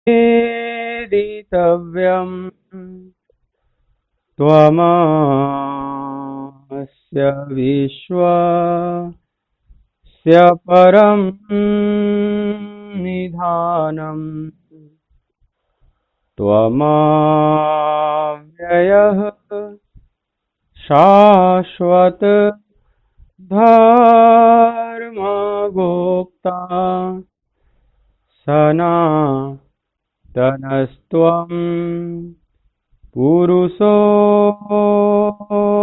वेदितव्यम् त्वमस्य विश्वस्य परं निधानम् त्वमव्ययः शाश्वत धर्मगोप्ता सनातनस्त्वं पुरुषो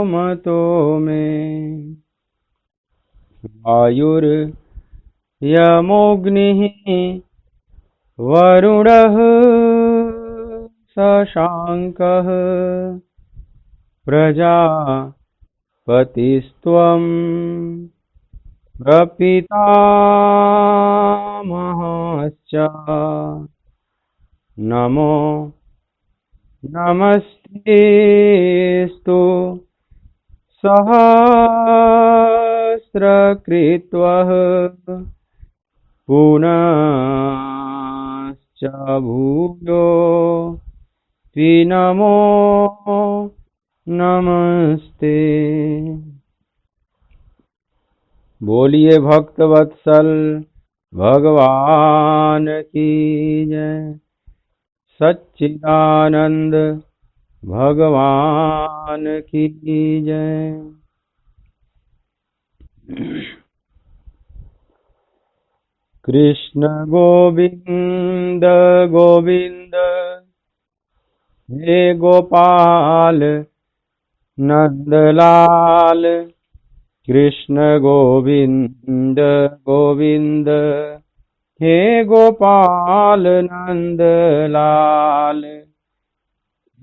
मतो मे वायुर्यमोऽग्निः वरुणः शशाङ्कः प्रजापतिस्त्वं प्रपितामहश्च नमो नमस्तेस्तु सहस्रकृत्वः पुनश्च भूयो नमो नमस्ते। बोलिए भक्तवत्सल भगवान की जय। सच्चिदानंद भगवान की जय। कृष्ण गोविंद गोविंद हे गोपाल नंदलाल। कृष्ण गोविंद गोविंद हे गोपाल नंदलाल।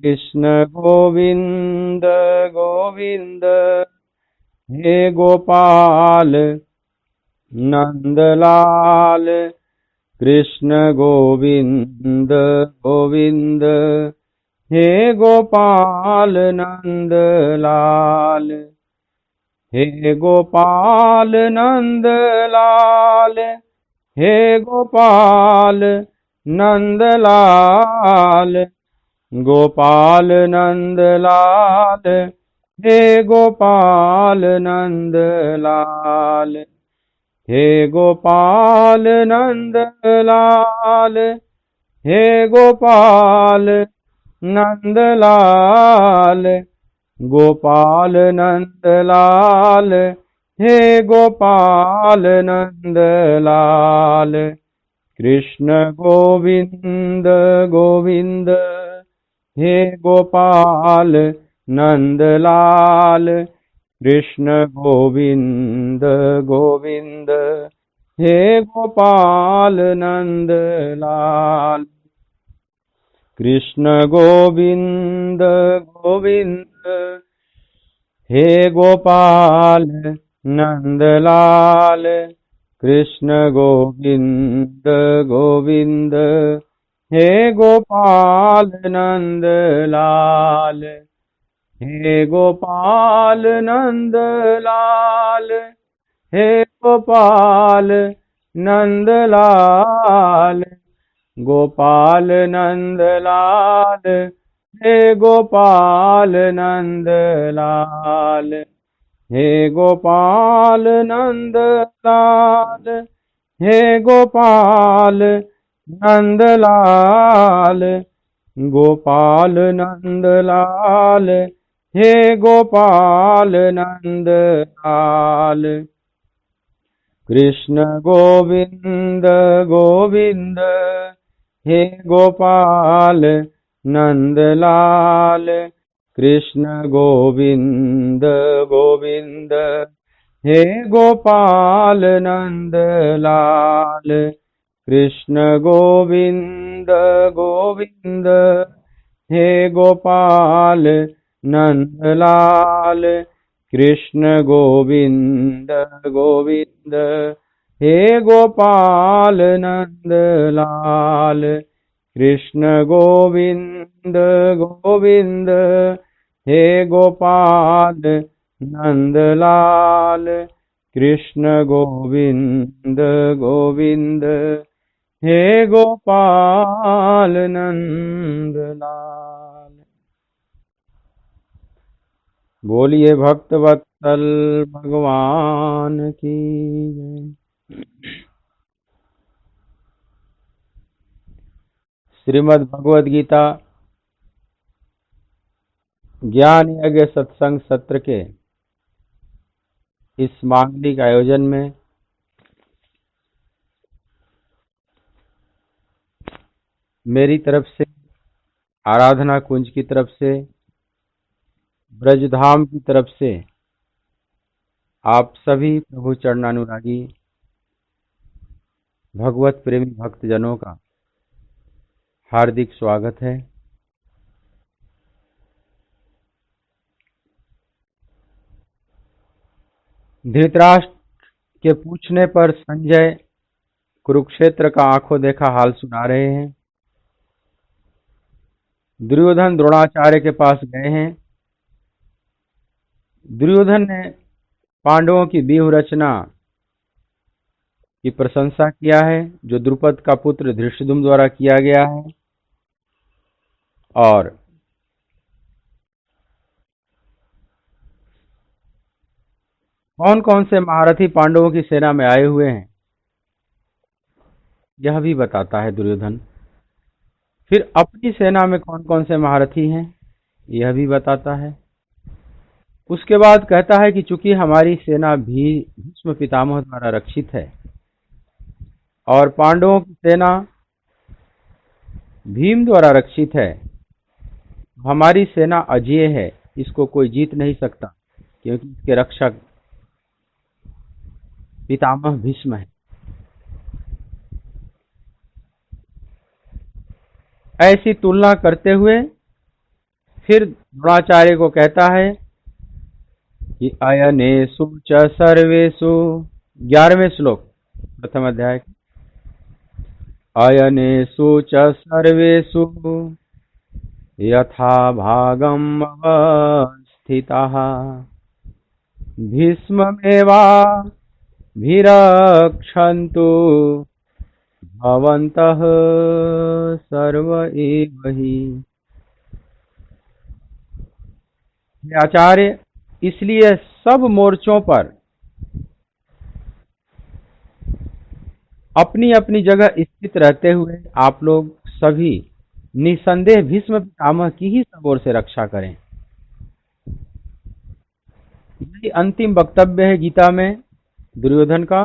कृष्ण गोविंद गोविंद हे गोपाल नंदलाल। कृष्ण गोविंद गोविंद हे गोपाल नंदलाल। हे गोपाल नंदलाल हे गोपाल नंदलाल। गोपाल नंदलाल हे गोपाल नंदलाल। हे गोपाल नंदलाल हे गोपाल नंदलाल। गोपाल नंदलाल हे गोपाल नंदलाल। कृष्ण गोविंद गोविंद हे गोपाल नंदलाल। कृष्ण गोविंद गोविंद हे गोपाल नंदलाल। कृष्ण गोविंद गोविंद हे गोपाल नंदलाल। कृष्ण गोविंद गोविंद हे गोपाल नंदलाल। हे गोपाल नंदलाल हे गोपाल नंदलाल। गोपाल नंदलाल हे गोपाल नंदलाल। हे गोपाल नंदलाल हे गोपाल नंदलाल। गोपाल नंदलाल हे गोपाल नंदलाल। कृष्ण गोविंद गोविंद हे गोपाल नंदलाल। कृष्ण गोविंद गोविंद हे गोपाल नंदलाल। कृष्ण गोविंद गोविंद हे गोपाल नंदलाल। कृष्ण गोविंद गोविंद हे गोपाल नंदलाल। कृष्ण गोविंद गोविंद हे गोपाल नंदलाल। कृष्ण गोविंद गोविंद हे गोपाल नंद लाल। बोलिए भक्त वत्सल भगवान की जय। श्रीमद् भगवद गीता ज्ञान यज्ञ सत्संग सत्र के इस मांगलिक आयोजन में मेरी तरफ से, आराधना कुंज की तरफ से, ब्रजधाम की तरफ से आप सभी प्रभु चरणानुरागी भगवत प्रेमी भक्तजनों का हार्दिक स्वागत है। धृतराष्ट्र के पूछने पर संजय कुरुक्षेत्र का आंखों देखा हाल सुना रहे हैं। दुर्योधन द्रोणाचार्य के पास गए हैं। दुर्योधन ने पांडवों की व्यूह रचना की प्रशंसा किया है, जो द्रुपद का पुत्र धृष्टद्युम्न द्वारा किया गया है। और कौन कौन से महारथी पांडवों की सेना में आए हुए हैं यह भी बताता है दुर्योधन। फिर अपनी सेना में कौन कौन से महारथी हैं यह भी बताता है। उसके बाद कहता है कि चूंकि हमारी सेना भी भीष्म पितामह द्वारा रक्षित है और पांडवों की सेना भीम द्वारा रक्षित है, हमारी सेना अजेय है, इसको कोई जीत नहीं सकता, क्योंकि इसके रक्षक पितामह भीष्म है। ऐसी तुलना करते हुए फिर द्रोणाचार्य को कहता है कि अयनेषु च सर्वेषु, 11वें श्लोक प्रथम अध्याय, अयनेषु च सर्वेषु यथा भागम् अवस्थिताः भीष्ममेवाभिरक्षन्तु भवन्तः सर्व एव हि। आचार्य, इसलिए सब मोर्चों पर अपनी अपनी जगह स्थित रहते हुए आप लोग सभी निसंदेह भीष्म पितामह की ही सब ओर से रक्षा करें। यही अंतिम वक्तव्य है गीता में दुर्योधन का।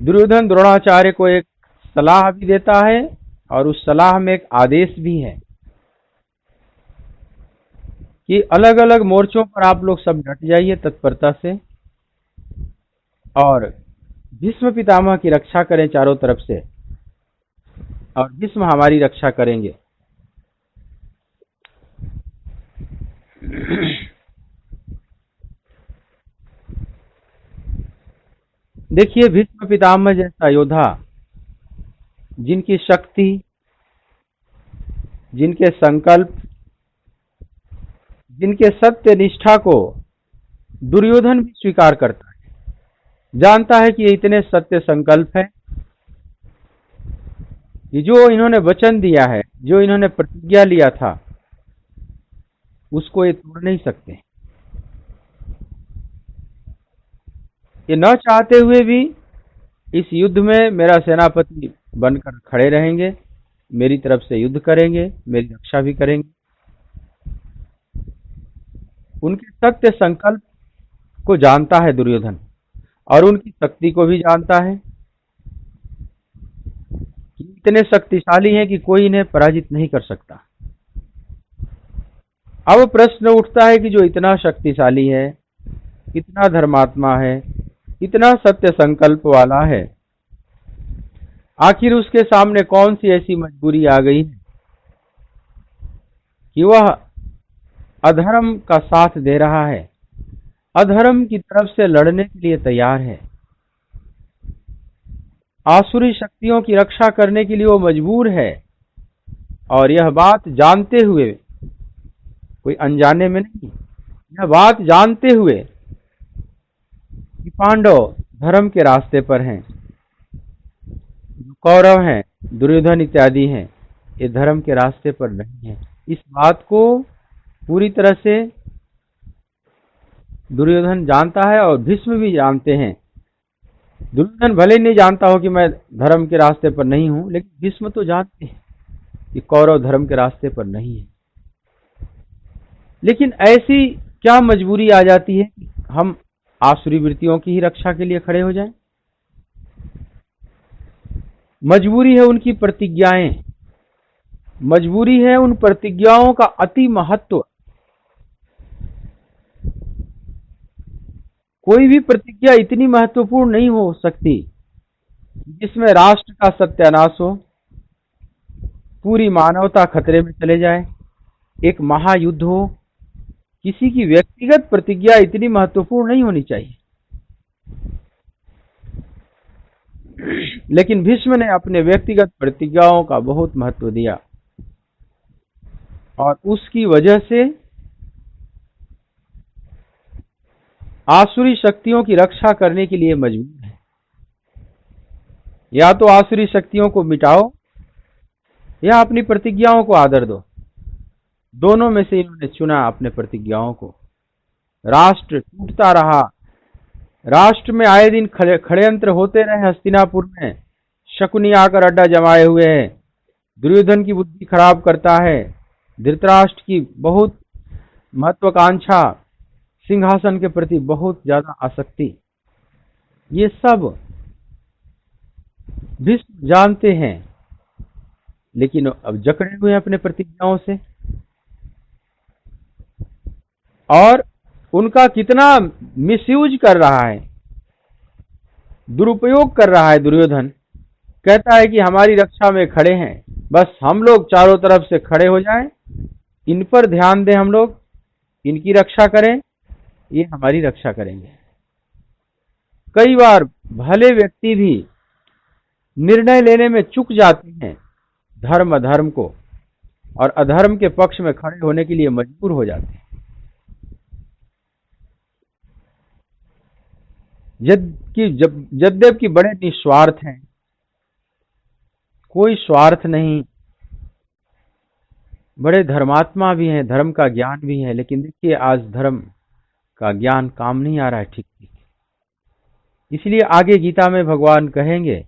दुर्योधन द्रोणाचार्य को एक सलाह भी देता है और उस सलाह में एक आदेश भी है कि अलग अलग मोर्चों पर आप लोग सब डट जाइए तत्परता से और भीष्म पितामह की रक्षा करें चारों तरफ से, और भीष्म हमारी रक्षा करेंगे। देखिए, भीष्म पितामह जैसा योद्धा, जिनकी शक्ति, जिनके संकल्प, जिनके सत्य निष्ठा को दुर्योधन भी स्वीकार करता है, जानता है कि ये इतने सत्य संकल्प है कि जो इन्होंने वचन दिया है, जो इन्होंने प्रतिज्ञा लिया था, उसको ये तोड़ नहीं सकते। ये न चाहते हुए भी इस युद्ध में मेरा सेनापति बनकर खड़े रहेंगे, मेरी तरफ से युद्ध करेंगे, मेरी रक्षा भी करेंगे। उनके सत्य संकल्प को जानता है दुर्योधन, और उनकी शक्ति को भी जानता है कि इतने शक्तिशाली हैं कि कोई इन्हें पराजित नहीं कर सकता। अब प्रश्न उठता है कि जो इतना शक्तिशाली है, इतना धर्मात्मा है, इतना सत्य संकल्प वाला है, आखिर उसके सामने कौन सी ऐसी मजबूरी आ गई है कि वह अधर्म का साथ दे रहा है, अधर्म की तरफ से लड़ने के लिए तैयार है। आसुरी शक्तियों की रक्षा करने के लिए वो मजबूर है, और यह बात जानते हुए, कोई अनजाने में नहीं, यह बात जानते हुए कि पांडव धर्म के रास्ते पर हैं, कौरव हैं, दुर्योधन इत्यादि हैं, ये धर्म के रास्ते पर नहीं है। इस बात को पूरी तरह से दुर्योधन जानता है और भीष्म भी जानते हैं। दुर्योधन भले नहीं जानता हो कि मैं धर्म के रास्ते पर नहीं हूं, लेकिन भीष्म तो जानते हैं कि कौरव धर्म के रास्ते पर नहीं है। लेकिन ऐसी क्या मजबूरी आ जाती है कि हम आसुरी वृत्तियों की ही रक्षा के लिए खड़े हो जाएं? मजबूरी है उनकी प्रतिज्ञाएं, मजबूरी है उन प्रतिज्ञाओं का अति महत्व। कोई भी प्रतिज्ञा इतनी महत्वपूर्ण नहीं हो सकती जिसमें राष्ट्र का सत्यानाश हो, पूरी मानवता खतरे में चले जाए, एक महायुद्ध हो। किसी की व्यक्तिगत प्रतिज्ञा इतनी महत्वपूर्ण नहीं होनी चाहिए। लेकिन भीष्म ने अपने व्यक्तिगत प्रतिज्ञाओं का बहुत महत्व दिया और उसकी वजह से आसुरी शक्तियों की रक्षा करने के लिए मजबूर है। या तो आसुरी शक्तियों को मिटाओ या अपनी प्रतिज्ञाओं को आदर दो। दोनों में से इन्होंने चुना अपने प्रतिज्ञाओं को। राष्ट्र टूटता रहा, राष्ट्र में आए दिन षड्यंत्र होते रहे। हस्तिनापुर में शकुनी आकर अड्डा जमाए हुए है, दुर्योधन की बुद्धि खराब करता है, धृतराष्ट्र की बहुत महत्वाकांक्षा, सिंहासन के प्रति बहुत ज्यादा आसक्ति, ये सब भीष्म जानते हैं। लेकिन अब जकड़े हुए अपने प्रतिज्ञाओं से, और उनका कितना मिसयूज कर रहा है, दुरुपयोग कर रहा है दुर्योधन। कहता है कि हमारी रक्षा में खड़े हैं, बस हम लोग चारों तरफ से खड़े हो जाएं, इन पर ध्यान दें, हम लोग इनकी रक्षा करें, ये हमारी रक्षा करेंगे। कई बार भले व्यक्ति भी निर्णय लेने में चूक जाते हैं, धर्म अधर्म को और अधर्म के पक्ष में खड़े होने के लिए मजबूर हो जाते हैं। यद्यपि बड़े निस्वार्थ हैं, कोई स्वार्थ नहीं, बड़े धर्मात्मा भी हैं, धर्म का ज्ञान भी है, लेकिन देखिए आज धर्म का ज्ञान काम नहीं आ रहा है ठीक ठीक। इसलिए आगे गीता में भगवान कहेंगे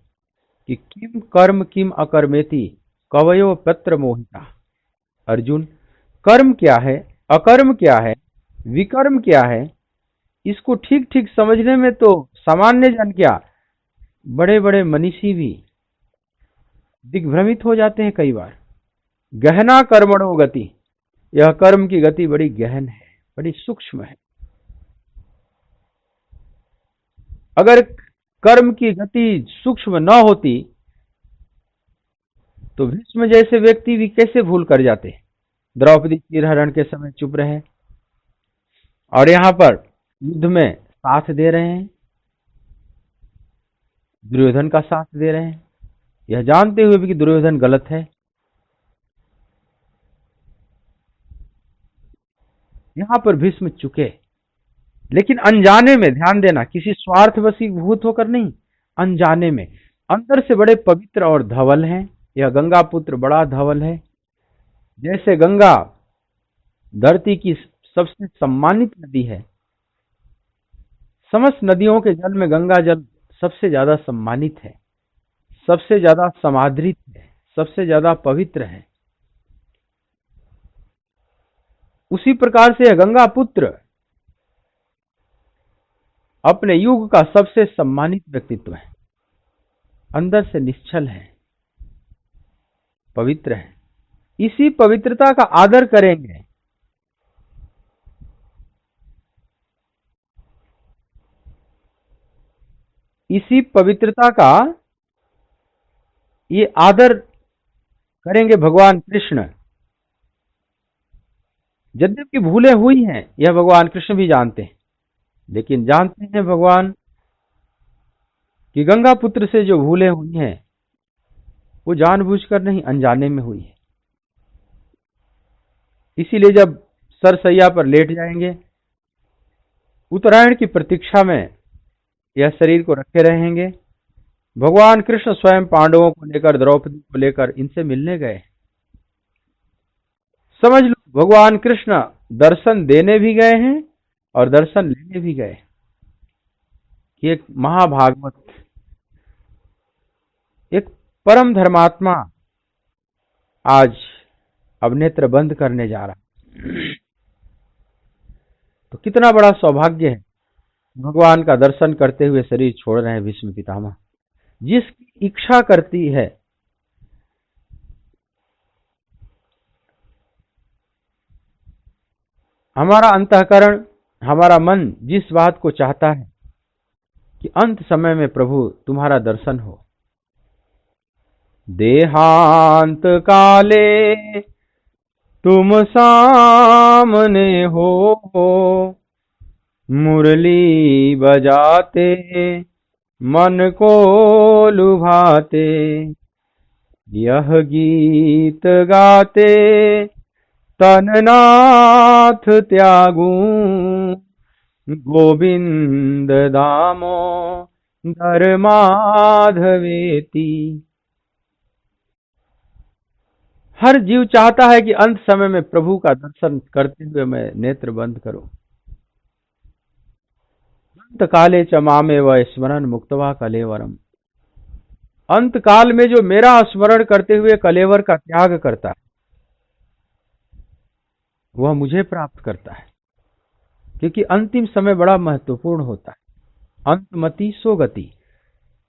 कि किम कर्म किम अकर्मेति कवयो पत्र मोहिता। अर्जुन, कर्म क्या है, अकर्म क्या है, विकर्म क्या है, इसको ठीक ठीक समझने में तो सामान्य जन क्या, बड़े बड़े मनीषी भी दिग्भ्रमित हो जाते हैं कई बार। गहना कर्मणो गति, यह कर्म की गति बड़ी गहन है, बड़ी सूक्ष्म है। अगर कर्म की गति सूक्ष्म न होती तो भीष्म जैसे व्यक्ति भी कैसे भूल कर जाते। द्रौपदी चीरहरण के समय चुप रहे और यहां पर युद्ध में साथ दे रहे हैं, दुर्योधन का साथ दे रहे हैं, यह जानते हुए भी कि दुर्योधन गलत है। यहां पर भीष्म चुके, लेकिन अनजाने में, ध्यान देना, किसी स्वार्थ वशीभूत होकर नहीं, अनजाने में। अंदर से बड़े पवित्र और धवल हैं। यह गंगा पुत्र बड़ा धवल है। जैसे गंगा धरती की सबसे सम्मानित नदी है, समस्त नदियों के जल में गंगा जल सबसे ज्यादा सम्मानित है, सबसे ज्यादा समादृत है, सबसे ज्यादा पवित्र है। उसी प्रकार से यह गंगा पुत्र अपने युग का सबसे सम्मानित व्यक्तित्व है, अंदर से निश्चल है, पवित्र है। इसी पवित्रता का आदर करेंगे, इसी पवित्रता का ये आदर करेंगे भगवान कृष्ण। यद्यपि भूलें हुई हैं, यह भगवान कृष्ण भी जानते हैं, लेकिन जानते हैं भगवान कि गंगा पुत्र से जो भूलें हुई हैं वो जानबूझकर नहीं, अनजाने में हुई है। इसीलिए जब सरसैया पर लेट जाएंगे, उत्तरायण की प्रतीक्षा में यह शरीर को रखे रहेंगे, भगवान कृष्ण स्वयं पांडवों को लेकर, द्रौपदी को लेकर इनसे मिलने गए। समझ लो, भगवान कृष्ण दर्शन देने भी गए हैं और दर्शन लेने भी गए। कि एक महाभागवत, एक परम धर्मात्मा आज अब नेत्र बंद करने जा रहा। तो कितना बड़ा सौभाग्य है, भगवान का दर्शन करते हुए शरीर छोड़ रहे हैं भीष्म पितामह। जिसकी इच्छा करती है, हमारा अंतःकरण, हमारा मन जिस बात को चाहता है कि अंत समय में प्रभु तुम्हारा दर्शन हो, देहांत काले तुम सामने हो, मुरली बजाते मन को लुभाते, यह गीत गाते तननाथ त्यागूं, गोविंद दामो दर माधवेती। हर जीव चाहता है कि अंत समय में प्रभु का दर्शन करते हुए मैं नेत्र बंद करूं। अंत काले च मामे व स्मरण मुक्तवा कलेवरम। अंत काल में जो मेरा स्मरण करते हुए कलेवर का त्याग करता है, वह मुझे प्राप्त करता है। क्योंकि अंतिम समय बड़ा महत्वपूर्ण होता है। अंतमति सो गति।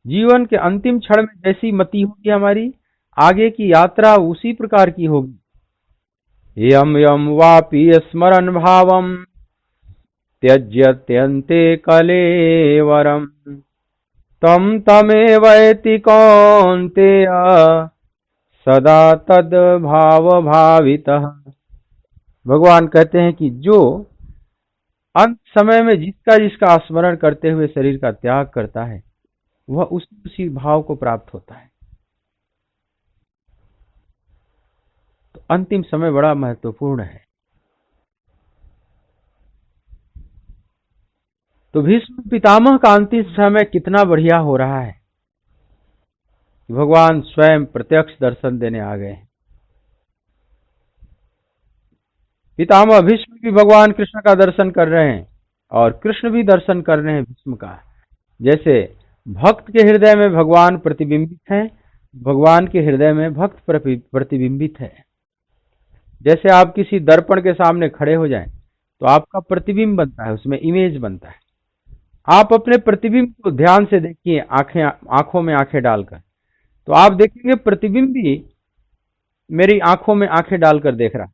जीवन के अंतिम क्षण में जैसी मति होगी हमारी, आगे की यात्रा उसी प्रकार की होगी। यम यम वापि स्मरण भावम त्यज्यत्यन्ते कलेवरम, तम तमेवैति कौन्तेय सदा तद भाव भावितः। भगवान कहते हैं कि जो अंत समय में जिसका जिसका स्मरण करते हुए शरीर का त्याग करता है, वह उसी भाव को प्राप्त होता है। तो अंतिम समय बड़ा महत्वपूर्ण है। तो भीष्म पितामह का अंतिम समय कितना बढ़िया हो रहा है। भगवान स्वयं प्रत्यक्ष दर्शन देने आ गए। पितामह भीष्म भी भगवान कृष्ण का दर्शन कर रहे हैं और कृष्ण भी दर्शन कर रहे हैं भीष्म का। जैसे भक्त के हृदय में भगवान प्रतिबिंबित है, भगवान के हृदय में भक्त प्रतिबिंबित है। जैसे आप किसी दर्पण के सामने खड़े हो जाएं तो आपका प्रतिबिंब बनता है, उसमें इमेज बनता है। आप अपने प्रतिबिंब को ध्यान से देखिए, आंखों में आंखें डालकर, तो आप देखेंगे प्रतिबिंब भी मेरी आंखों में आंखें डालकर देख रहा।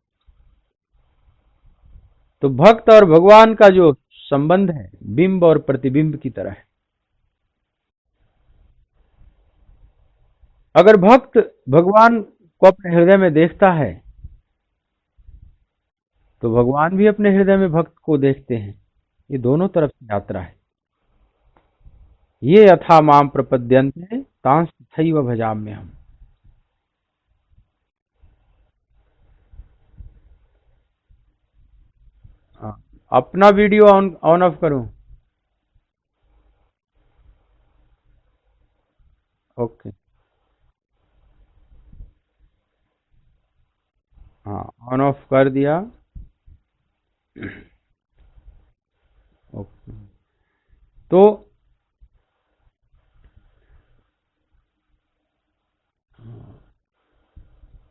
तो भक्त और भगवान का जो संबंध है, बिंब और प्रतिबिंब की तरह है। अगर भक्त भगवान को अपने हृदय में देखता है, तो भगवान भी अपने हृदय में भक्त को देखते हैं। ये दोनों तरफ से यात्रा है। ये यथा माम प्रपद्यन्ते तांस तथैव भजाम्यहम्। अपना वीडियो ऑन ऑफ करूं? ओके, हाँ, ऑन ऑफ कर दिया। ओके, तो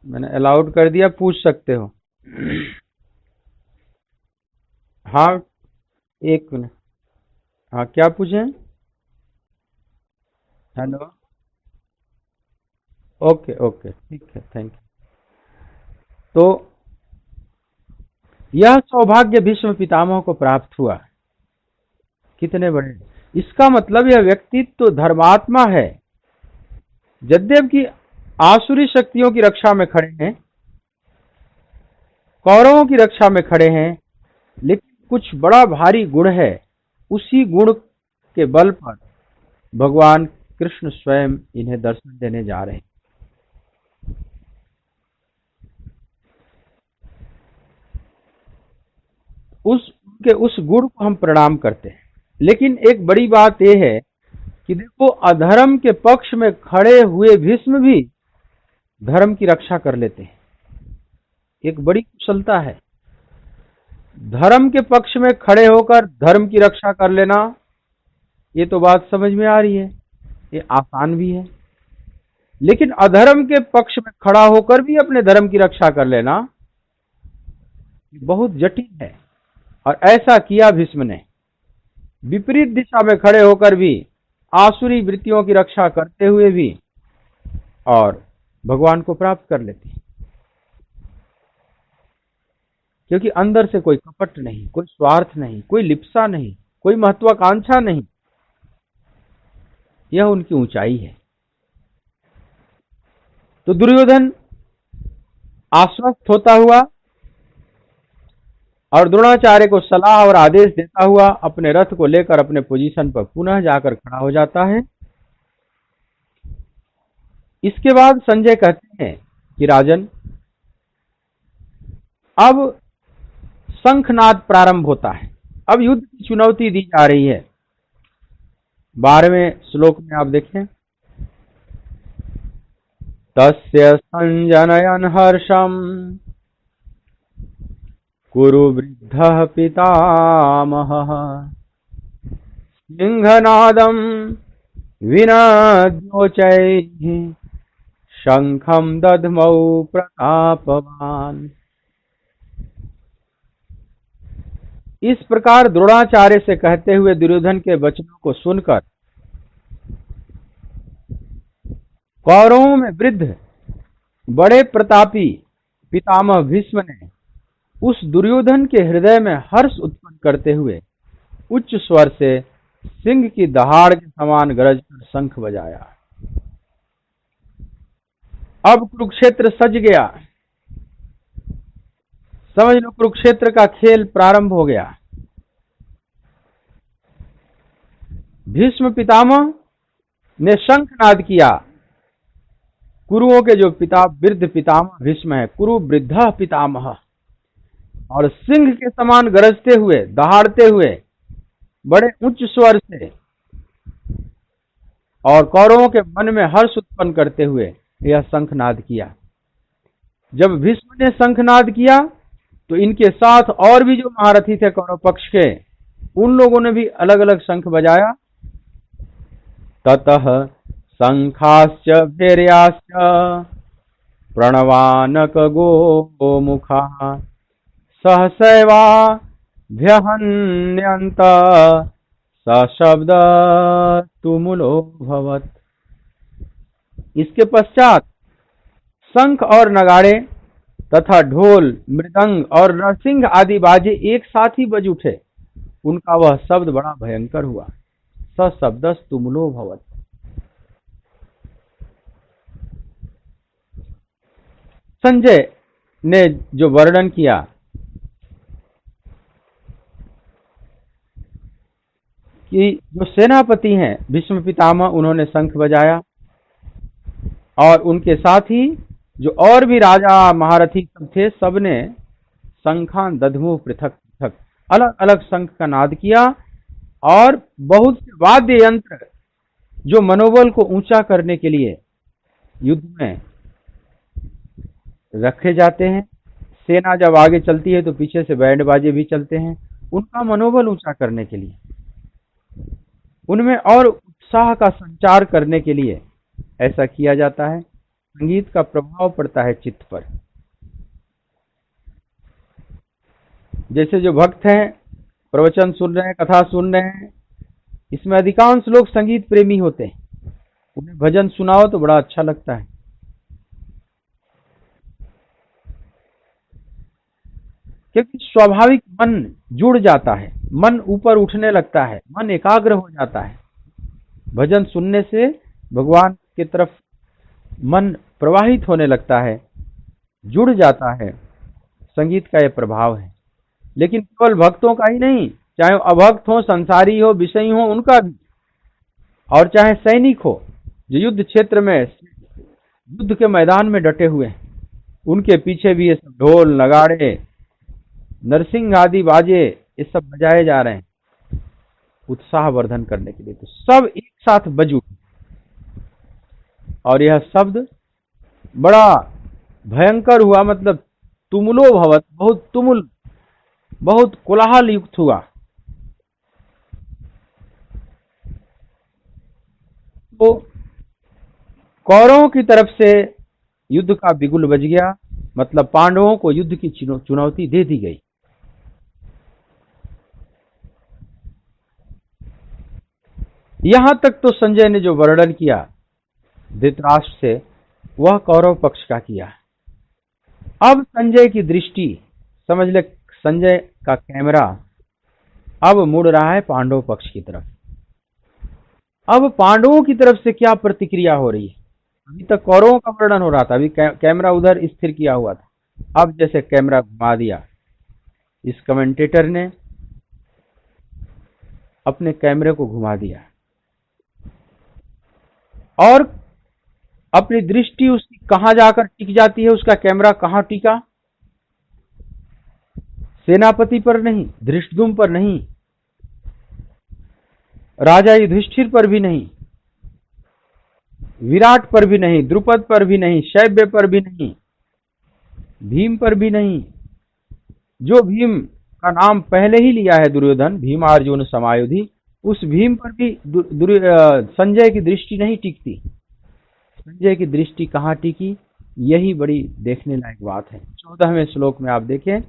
मैंने अलाउड कर दिया, पूछ सकते हो। हाँ, एक मिनट। हाँ, क्या पूछें? हेलो। ओके ओके, ठीक है, थैंक यू। तो यह सौभाग्य भीष्म पितामह को प्राप्त हुआ। कितने बड़े! इसका मतलब यह व्यक्तित्व तो धर्मात्मा है। यद्यपि आसुरी शक्तियों की रक्षा में खड़े हैं, कौरवों की रक्षा में खड़े हैं, लेकिन कुछ बड़ा भारी गुण है। उसी गुण के बल पर भगवान कृष्ण स्वयं इन्हें दर्शन देने जा रहे हैं। उस गुण को हम प्रणाम करते हैं। लेकिन एक बड़ी बात यह है कि देखो अधर्म के पक्ष में खड़े हुए भीष्म भी धर्म की रक्षा कर लेते हैं। एक बड़ी कुशलता है, धर्म के पक्ष में खड़े होकर धर्म की रक्षा कर लेना। ये तो बात समझ में आ रही है, ये आसान भी है। लेकिन अधर्म के पक्ष में खड़ा होकर भी अपने धर्म की रक्षा कर लेना ये बहुत जटिल है। और ऐसा किया भीष्म ने, विपरीत दिशा में खड़े होकर भी, आसुरी वृत्तियों की रक्षा करते हुए भी, और भगवान को प्राप्त कर लेते हैं। क्योंकि अंदर से कोई कपट नहीं, कोई स्वार्थ नहीं, कोई लिप्सा नहीं, कोई महत्वाकांक्षा नहीं। यह उनकी ऊंचाई है। तो दुर्योधन आश्वस्त होता हुआ और द्रोणाचार्य को सलाह और आदेश देता हुआ अपने रथ को लेकर अपने पोजीशन पर पुनः जाकर खड़ा हो जाता है। इसके बाद संजय कहते हैं कि राजन, अब शंखनाद प्रारंभ होता है। अब युद्ध की चुनौती दी जा रही है। 12वें श्लोक में आप देखें, तस्य संजनयन हर्षम कुरु वृद्धः पितामहः सिंहनादं विनद्योचैः शंखं दध्मौ प्रतापवान। इस प्रकार द्रोणाचार्य से कहते हुए दुर्योधन के वचनों को सुनकर कौरवों में वृद्ध बड़े प्रतापी पितामह भीष्म ने उस दुर्योधन के हृदय में हर्ष उत्पन्न करते हुए उच्च स्वर से सिंह की दहाड़ के समान गरज कर शंख बजाया। अब कुरुक्षेत्र सज गया। समझ लो, कुरुक्षेत्र का खेल प्रारंभ हो गया। भीष्म पितामह ने शंखनाद किया। कुरुओं के जो वृद्ध पितामह भीष्म है, कुरु वृद्ध पितामह, और सिंह के समान गरजते हुए, दहाड़ते हुए, बड़े उच्च स्वर से और कौरवों के मन में हर्ष उत्पन्न करते हुए यह शंखनाद किया। जब भीष्म ने शंखनाद किया तो इनके साथ और भी जो महारथी थे कौरव पक्ष के, उन लोगों ने भी अलग अलग शंख बजाया। ततः शंखाश्च भैर्याश्च प्रणवानक गोमुखा सहसैवा व्यहन्यन्त सशब्द तुमुलो भवत्। इसके पश्चात शंख और नगाड़े तथा ढोल, मृदंग और नरसिंह आदि बाजे एक साथ ही बज उठे। उनका वह शब्द बड़ा भयंकर हुआ। सशब्दस्तु तुमुलो भवत्। संजय ने जो वर्णन किया कि जो सेनापति हैं भीष्म पितामह, उन्होंने शंख बजाया और उनके साथ ही जो और भी राजा महारथी सब थे, सबने शंखान दध्मु पृथक पृथक अलग अलग शंख का नाद किया। और बहुत से वाद्य यंत्र जो मनोबल को ऊंचा करने के लिए युद्ध में रखे जाते हैं। सेना जब आगे चलती है तो पीछे से बैंड बाजे भी चलते हैं, उनका मनोबल ऊंचा करने के लिए, उनमें और उत्साह का संचार करने के लिए ऐसा किया जाता है। संगीत का प्रभाव पड़ता है चित्त पर। जैसे जो भक्त हैं, प्रवचन सुन रहे हैं, कथा सुन रहे हैं, इसमें अधिकांश लोग संगीत प्रेमी होते हैं। उन्हें भजन सुनाओ तो बड़ा अच्छा लगता है। क्योंकि स्वाभाविक मन जुड़ जाता है, मन ऊपर उठने लगता है, मन एकाग्र हो जाता है। भजन सुनने से भगवान की तरफ मन प्रवाहित होने लगता है, जुड़ जाता है। संगीत का यह प्रभाव है। लेकिन केवल भक्तों का ही नहीं, चाहे अभक्त हो, संसारी हो, विषयी हो, उनका भी, और चाहे सैनिक हो जो युद्ध क्षेत्र में, युद्ध के मैदान में डटे हुए हैं, उनके पीछे भी ये सब ढोल, नगाड़े, नरसिंह आदि बाजे ये सब बजाए जा रहे हैं। उत्साहवर्धन करने के लिए। तो सब एक साथ बज उठे और यह शब्द बड़ा भयंकर हुआ, मतलब तुमुलो भवत, बहुत तुमुल, बहुत कोलाहल युक्त हुआ। तो कौरवों की तरफ से युद्ध का बिगुल बज गया, मतलब पांडवों को युद्ध की चुनौती दे दी गई। यहां तक तो संजय ने जो वर्णन किया धृतराष्ट्र से, वह कौरव पक्ष का किया। अब संजय की दृष्टि, समझ ले, संजय का कैमरा अब मुड़ रहा है पांडव पक्ष की तरफ। अब पांडवों की तरफ से क्या प्रतिक्रिया हो रही है? अभी तक कौरवों का वर्णन हो रहा था, अभी कैमरा उधर स्थिर किया हुआ था। अब जैसे कैमरा घुमा दिया, इस कमेंटेटर ने अपने कैमरे को घुमा दिया और अपनी दृष्टि उसकी कहां जाकर टिक जाती है, उसका कैमरा कहां टिका? सेनापति पर नहीं, धृष्टद्युम्न पर नहीं, राजा युधिष्ठिर पर भी नहीं, विराट पर भी नहीं, द्रुपद पर भी नहीं, शैब्य पर भी नहीं, भीम पर भी नहीं। जो भीम का नाम पहले ही लिया है दुर्योधन, भीमार्जुन समायुधि, उस भीम पर भी संजय की दृष्टि नहीं टिकती। संजय की दृष्टि कहां टिकी? यही बड़ी देखने लायक बात है। 14वें श्लोक में आप देखें,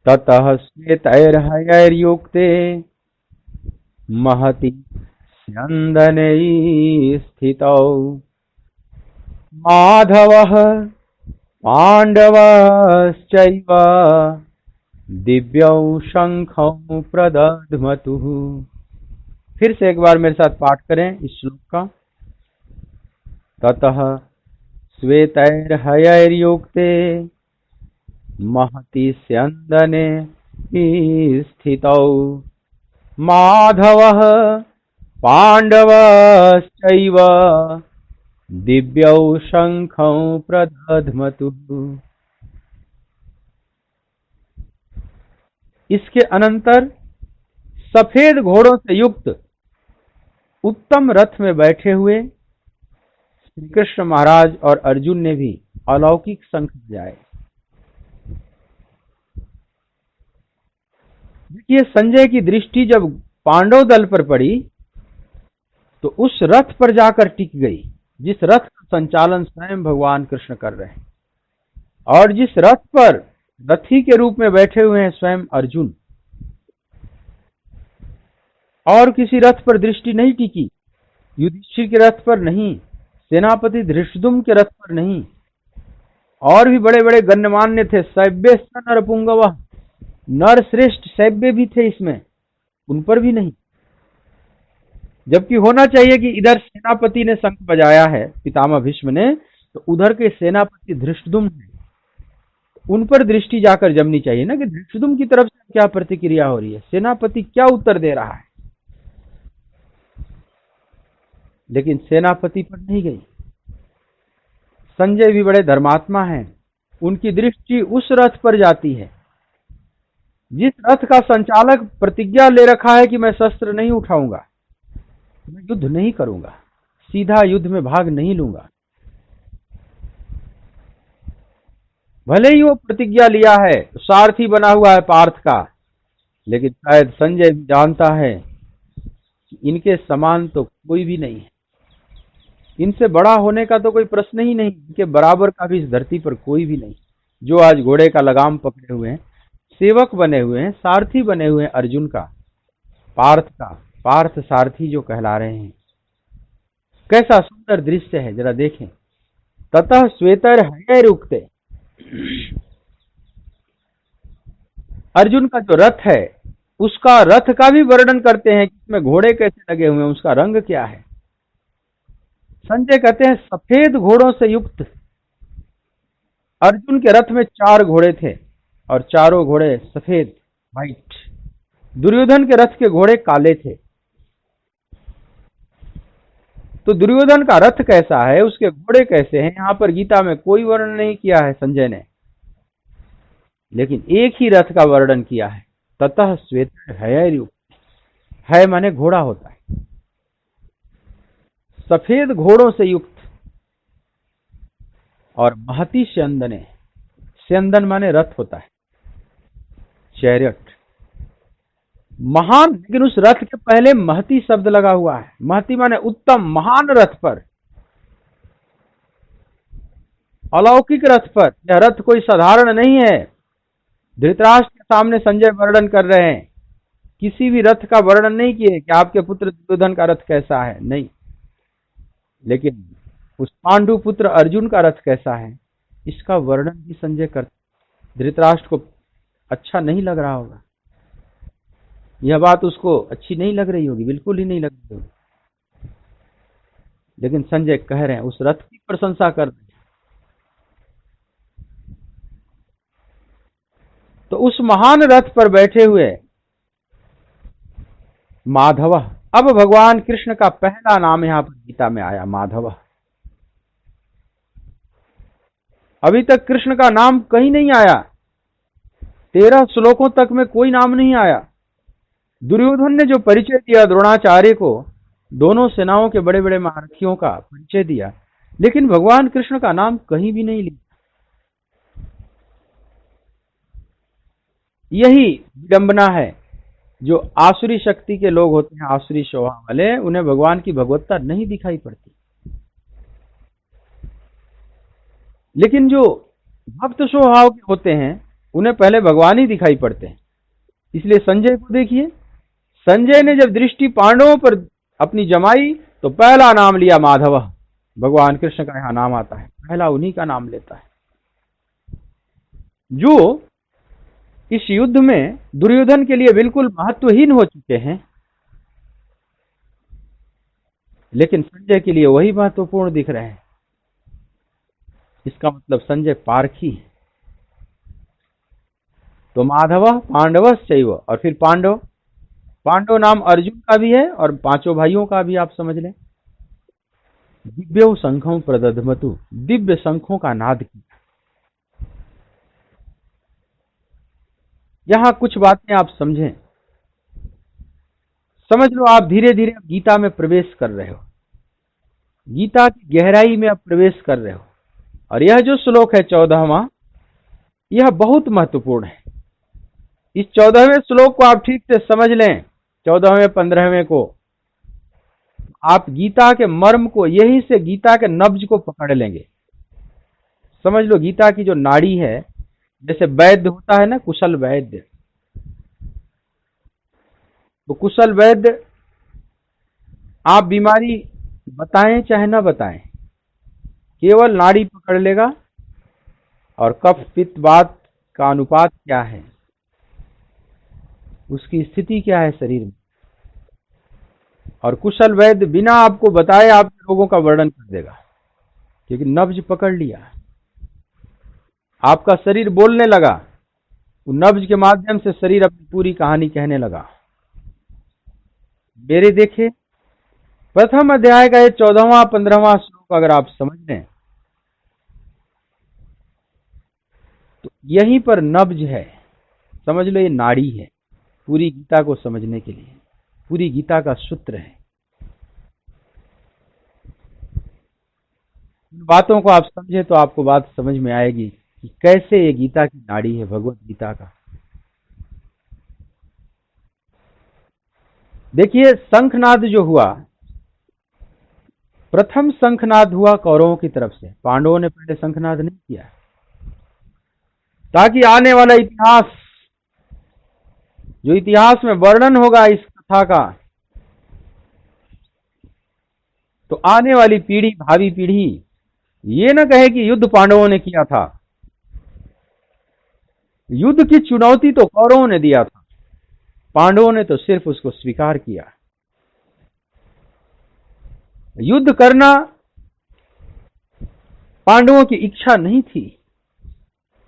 ततः श्वेतैर्हयैर्युक्ते महति स्यन्दने स्थितौ माधवः पाण्डवश्चैव दिव्यौ शंखौ प्रदध्मतुः। फिर से एक बार मेरे साथ पाठ करें इस श्लोक का। ततः श्वेतैर्हयैर्युक्ते महति स्यन्दने स्थितौ माधवः पाण्डवश्चैव दिव्यौ शंखौ प्रदध्मतुः। इसके अनंतर सफेद घोड़ों से युक्त उत्तम रथ में बैठे हुए श्री कृष्ण महाराज और अर्जुन ने भी अलौकिक शंख बजाए। देखिए, संजय की दृष्टि जब पांडव दल पर पड़ी तो उस रथ पर जाकर टिक गई जिस रथ का संचालन स्वयं भगवान कृष्ण कर रहे हैं, और जिस रथ पर रथी के रूप में बैठे हुए हैं स्वयं अर्जुन। और किसी रथ पर दृष्टि नहीं टिकी, युधिष्ठिर के रथ पर नहीं, सेनापति धृष्टद्युम्न के रथ पर नहीं, और भी बड़े बड़े गण्यमान्य थे, सैब्य नरपुंगव, नर श्रेष्ठ सैब्य भी थे इसमें, उन पर भी नहीं। जबकि होना चाहिए कि इधर सेनापति ने शंख बजाया है पितामह भीष्म ने, तो उधर के सेनापति धृष्टद्युम्न ने, उन पर दृष्टि जाकर जमनी चाहिए ना कि धृष्टद्युम्न की तरफ से क्या प्रतिक्रिया हो रही है, सेनापति क्या उत्तर दे रहा है। लेकिन सेनापति पर नहीं गई। संजय भी बड़े धर्मात्मा हैं, उनकी दृष्टि उस रथ पर जाती है जिस रथ का संचालक प्रतिज्ञा ले रखा है कि मैं शस्त्र नहीं उठाऊंगा, मैं युद्ध नहीं करूंगा, सीधा युद्ध में भाग नहीं लूंगा। भले ही वो प्रतिज्ञा लिया है, सारथी बना हुआ है पार्थ का, लेकिन शायद संजय भी जानता है कि इनके समान तो कोई भी नहीं है, इनसे बड़ा होने का तो कोई प्रश्न ही नहीं, इनके बराबर का भी इस धरती पर कोई भी नहीं। जो आज घोड़े का लगाम पकड़े हुए हैं, सेवक बने हुए हैं, सारथी बने हुए हैं अर्जुन का, पार्थ का, पार्थ सारथी जो कहला रहे हैं। कैसा सुंदर दृश्य है, जरा देखें। ततः श्वेतैर्हयैर्युक्ते, अर्जुन का जो रथ है उसका रथ का भी वर्णन करते हैं कि इसमें घोड़े कैसे लगे हुए हैं, उसका रंग क्या है। संजय कहते हैं सफेद घोड़ों से युक्त। अर्जुन के रथ में 4 घोड़े थे और चारों घोड़े सफेद, व्हाइट। दुर्योधन के रथ के घोड़े काले थे। तो दुर्योधन का रथ कैसा है, उसके घोड़े कैसे हैं, यहां पर गीता में कोई वर्णन नहीं किया है संजय ने, लेकिन एक ही रथ का वर्णन किया है, ततः श्वेतैर्हयैर्युक्ते। है माने घोड़ा होता है, सफेद घोड़ों से युक्त। और महती स्यंदने, स्यंदन माने रथ होता है, चैरियट, महान। लेकिन उस रथ के पहले महती शब्द लगा हुआ है। महती माने उत्तम, महान रथ पर, अलौकिक रथ पर। यह रथ कोई साधारण नहीं है। धृतराष्ट्र के सामने संजय वर्णन कर रहे हैं, किसी भी रथ का वर्णन नहीं किए कि आपके पुत्र दुर्योधन का रथ कैसा है, नहीं, लेकिन उस पांडु पुत्र अर्जुन का रथ कैसा है इसका वर्णन भी संजय करते। धृतराष्ट्र को अच्छा नहीं लग रहा होगा, यह बात उसको अच्छी नहीं लग रही होगी, बिल्कुल ही नहीं लग रही होगी, लेकिन संजय कह रहे हैं, उस रथ की प्रशंसा कर रहे हैं। तो उस महान रथ पर बैठे हुए माधव, अब भगवान कृष्ण का पहला नाम यहां पर गीता में आया, माधव। अभी तक कृष्ण का नाम कहीं नहीं आया, 13 श्लोकों तक में कोई नाम नहीं आया। दुर्योधन ने जो परिचय दिया द्रोणाचार्य को, दोनों सेनाओं के बड़े बड़े महारथियों का परिचय दिया, लेकिन भगवान कृष्ण का नाम कहीं भी नहीं लिया। यही विडंबना है, जो आसुरी शक्ति के लोग होते हैं, आसुरी स्वभाव वाले, उन्हें भगवान की भगवत्ता नहीं दिखाई पड़ती। लेकिन जो भक्त स्वभाव के होते हैं उन्हें पहले भगवान ही दिखाई पड़ते हैं। इसलिए संजय को देखिए, संजय ने जब दृष्टि पांडवों पर अपनी जमाई तो पहला नाम लिया माधव। भगवान कृष्ण का यहां नाम आता है, पहला उन्हीं का नाम लेता है, जो इस युद्ध में दुर्योधन के लिए बिल्कुल महत्वहीन हो चुके हैं, लेकिन संजय के लिए वही महत्वपूर्ण दिख रहे हैं। इसका मतलब संजय पारखी है। तो माधव पांडवश्चैव, और फिर पांडव, पांडव नाम अर्जुन का भी है और 5 भाइयों का भी, आप समझ लें। दिव्यो शंखों प्रदधमतु, दिव्य शंखों का नाद किया। यहां कुछ बातें आप समझें, समझ लो आप धीरे धीरे गीता में प्रवेश कर रहे हो, गीता की गहराई में आप प्रवेश कर रहे हो। और यह जो श्लोक है 14वां, यह बहुत महत्वपूर्ण है। इस 14वें श्लोक को आप ठीक से समझ लें, 14वें 15वें को, आप गीता के मर्म को, यहीं से गीता के नब्ज को पकड़ लेंगे। समझ लो गीता की जो नाड़ी है, जैसे वैद्य होता है ना, कुशल वैद्य, तो कुशल वैद्य आप बीमारी बताएं चाहे ना बताएं, केवल नाड़ी पकड़ लेगा और कफ पित्त वात का अनुपात क्या है, उसकी स्थिति क्या है शरीर में, और कुशल वैद्य बिना आपको बताए आपके रोगों का वर्णन कर देगा, क्योंकि नब्ज पकड़ लिया। आपका शरीर बोलने लगा, वो नब्ज के माध्यम से शरीर अपनी पूरी कहानी कहने लगा। मेरे देखे प्रथम अध्याय का ये 14वां 15वां श्लोक अगर आप समझ लें तो यहीं पर नब्ज है, समझ लो ये नाड़ी है पूरी गीता को समझने के लिए, पूरी गीता का सूत्र है। इन बातों को आप समझे तो आपको बात समझ में आएगी कि कैसे ये गीता की नाड़ी है, भगवत गीता का। देखिए शंखनाद जो हुआ, प्रथम शंखनाद हुआ कौरवों की तरफ से, पांडवों ने पहले शंखनाद नहीं किया, ताकि आने वाला इतिहास, जो इतिहास में वर्णन होगा इस कथा का, तो आने वाली पीढ़ी, भावी पीढ़ी ये न कहे कि युद्ध पांडवों ने किया था। युद्ध की चुनौती तो कौरवों ने दिया था, पांडवों ने तो सिर्फ उसको स्वीकार किया। युद्ध करना पांडवों की इच्छा नहीं थी,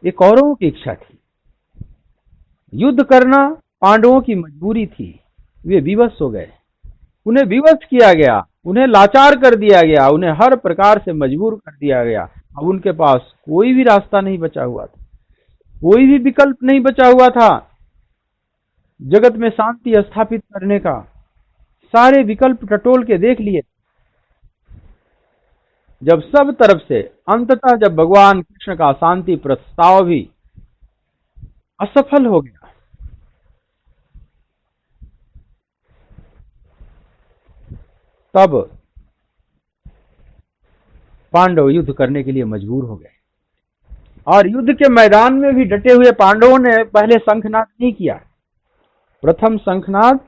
ये कौरवों की इच्छा थी। युद्ध करना पांडवों की मजबूरी थी, वे विवश हो गए, उन्हें विवश किया गया, उन्हें लाचार कर दिया गया, उन्हें हर प्रकार से मजबूर कर दिया गया। अब उनके पास कोई भी रास्ता नहीं बचा हुआ था, कोई भी विकल्प नहीं बचा हुआ था जगत में शांति स्थापित करने का। सारे विकल्प टटोल के देख लिए। जब सब तरफ से अंततः जब भगवान कृष्ण का शांति प्रस्ताव भी असफल हो गया, तब पांडव युद्ध करने के लिए मजबूर हो गए। और युद्ध के मैदान में भी डटे हुए पांडवों ने पहले शंखनाद नहीं किया। प्रथम शंखनाद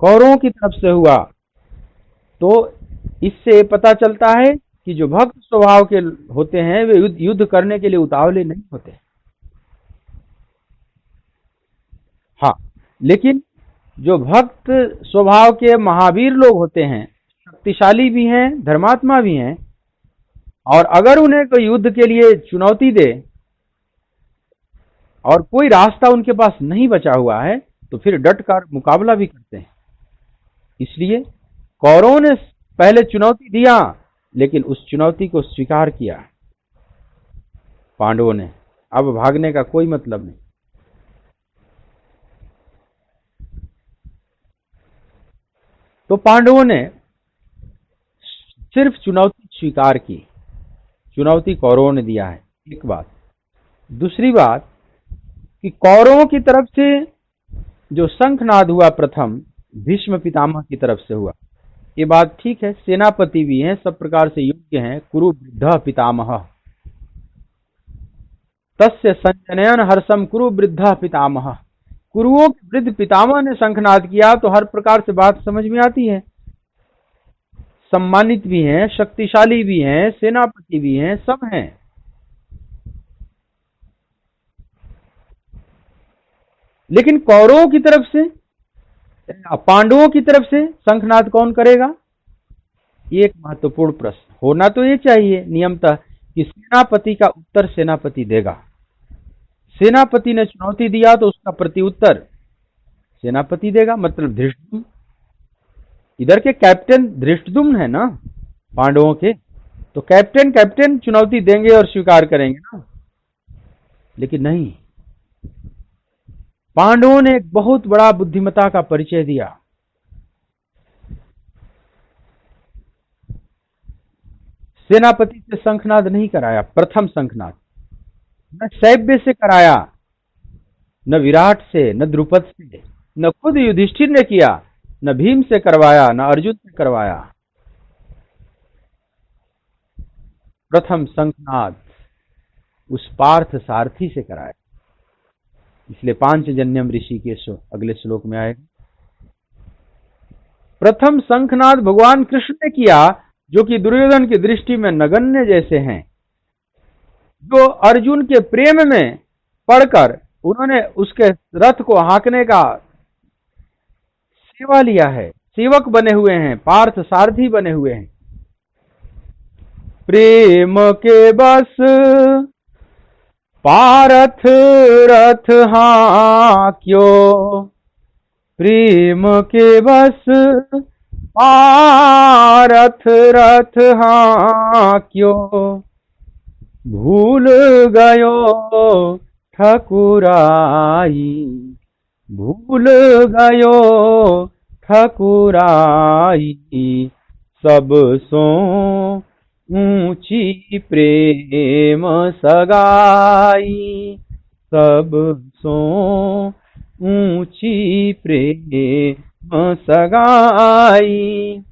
कौरवों की तरफ से हुआ। तो इससे पता चलता है कि जो भक्त स्वभाव के होते हैं वे युद्ध करने के लिए उतावले नहीं होते। हाँ, लेकिन जो भक्त स्वभाव के महावीर लोग होते हैं, शक्तिशाली भी हैं, धर्मात्मा भी हैं, और अगर उन्हें कोई युद्ध के लिए चुनौती दे और कोई रास्ता उनके पास नहीं बचा हुआ है, तो फिर डट कर मुकाबला भी करते हैं। इसलिए कौरवों ने पहले चुनौती दिया, लेकिन उस चुनौती को स्वीकार किया पांडवों ने। अब भागने का कोई मतलब नहीं। तो पांडवों ने सिर्फ चुनौती स्वीकार की, चुनौती कौरवों ने दिया है, एक बात। दूसरी बात कि कौरवों की तरफ से जो शंखनाद हुआ प्रथम भीष्म पितामह की तरफ से हुआ, ये बात ठीक है, सेनापति भी हैं, सब प्रकार से योग्य हैं। कुरु वृद्ध पितामह तस्य संजनयन हर्षम कुरु वृद्ध पितामह। कुरुओं के वृद्ध पितामह ने शंखनाद किया तो हर प्रकार से बात समझ में आती है। सम्मानित भी हैं, शक्तिशाली भी हैं, सेनापति भी हैं, सब हैं। लेकिन कौरवों की तरफ से, पांडवों की तरफ से शंखनाद कौन करेगा? ये एक महत्वपूर्ण प्रश्न। होना तो ये चाहिए नियमतः कि सेनापति का उत्तर सेनापति देगा। सेनापति ने चुनौती दिया तो उसका प्रत्युत्तर सेनापति देगा, मतलब धृष्टद्युम्न। इधर के कैप्टन धृष्टद्युम्न है ना पांडवों के, तो कैप्टन चुनौती देंगे और स्वीकार करेंगे ना। लेकिन नहीं, पांडवों ने एक बहुत बड़ा बुद्धिमत्ता का परिचय दिया। सेनापति से शंखनाद नहीं कराया, प्रथम शंखनाद न शैब्य से कराया, न विराट से, न द्रुपद से, न खुद युधिष्ठिर ने किया, न भीम से करवाया, न अर्जुन से करवाया। प्रथम शंखनाद उस पार्थ सारथी से कराया। इसलिए पांचजन्यम ऋषि के अगले श्लोक में आएगा। प्रथम शंखनाद भगवान कृष्ण ने किया, जो कि दुर्योधन की दृष्टि में नगण्य जैसे हैं। जो अर्जुन के प्रेम में पड़कर उन्होंने उसके रथ को हाँकने का सेवा लिया है, सेवक बने हुए हैं, पार्थ सारथी बने हुए हैं। प्रेम के बस पारथ रथ हाँक्यो, प्रेम के बस पारथ रथ हाँक्यो, भूल गयो ठकुराई, भूल गयो ठकुराई, सब सो ऊंची प्रेम सगाई, सब सो ऊंची प्रेम सगाई।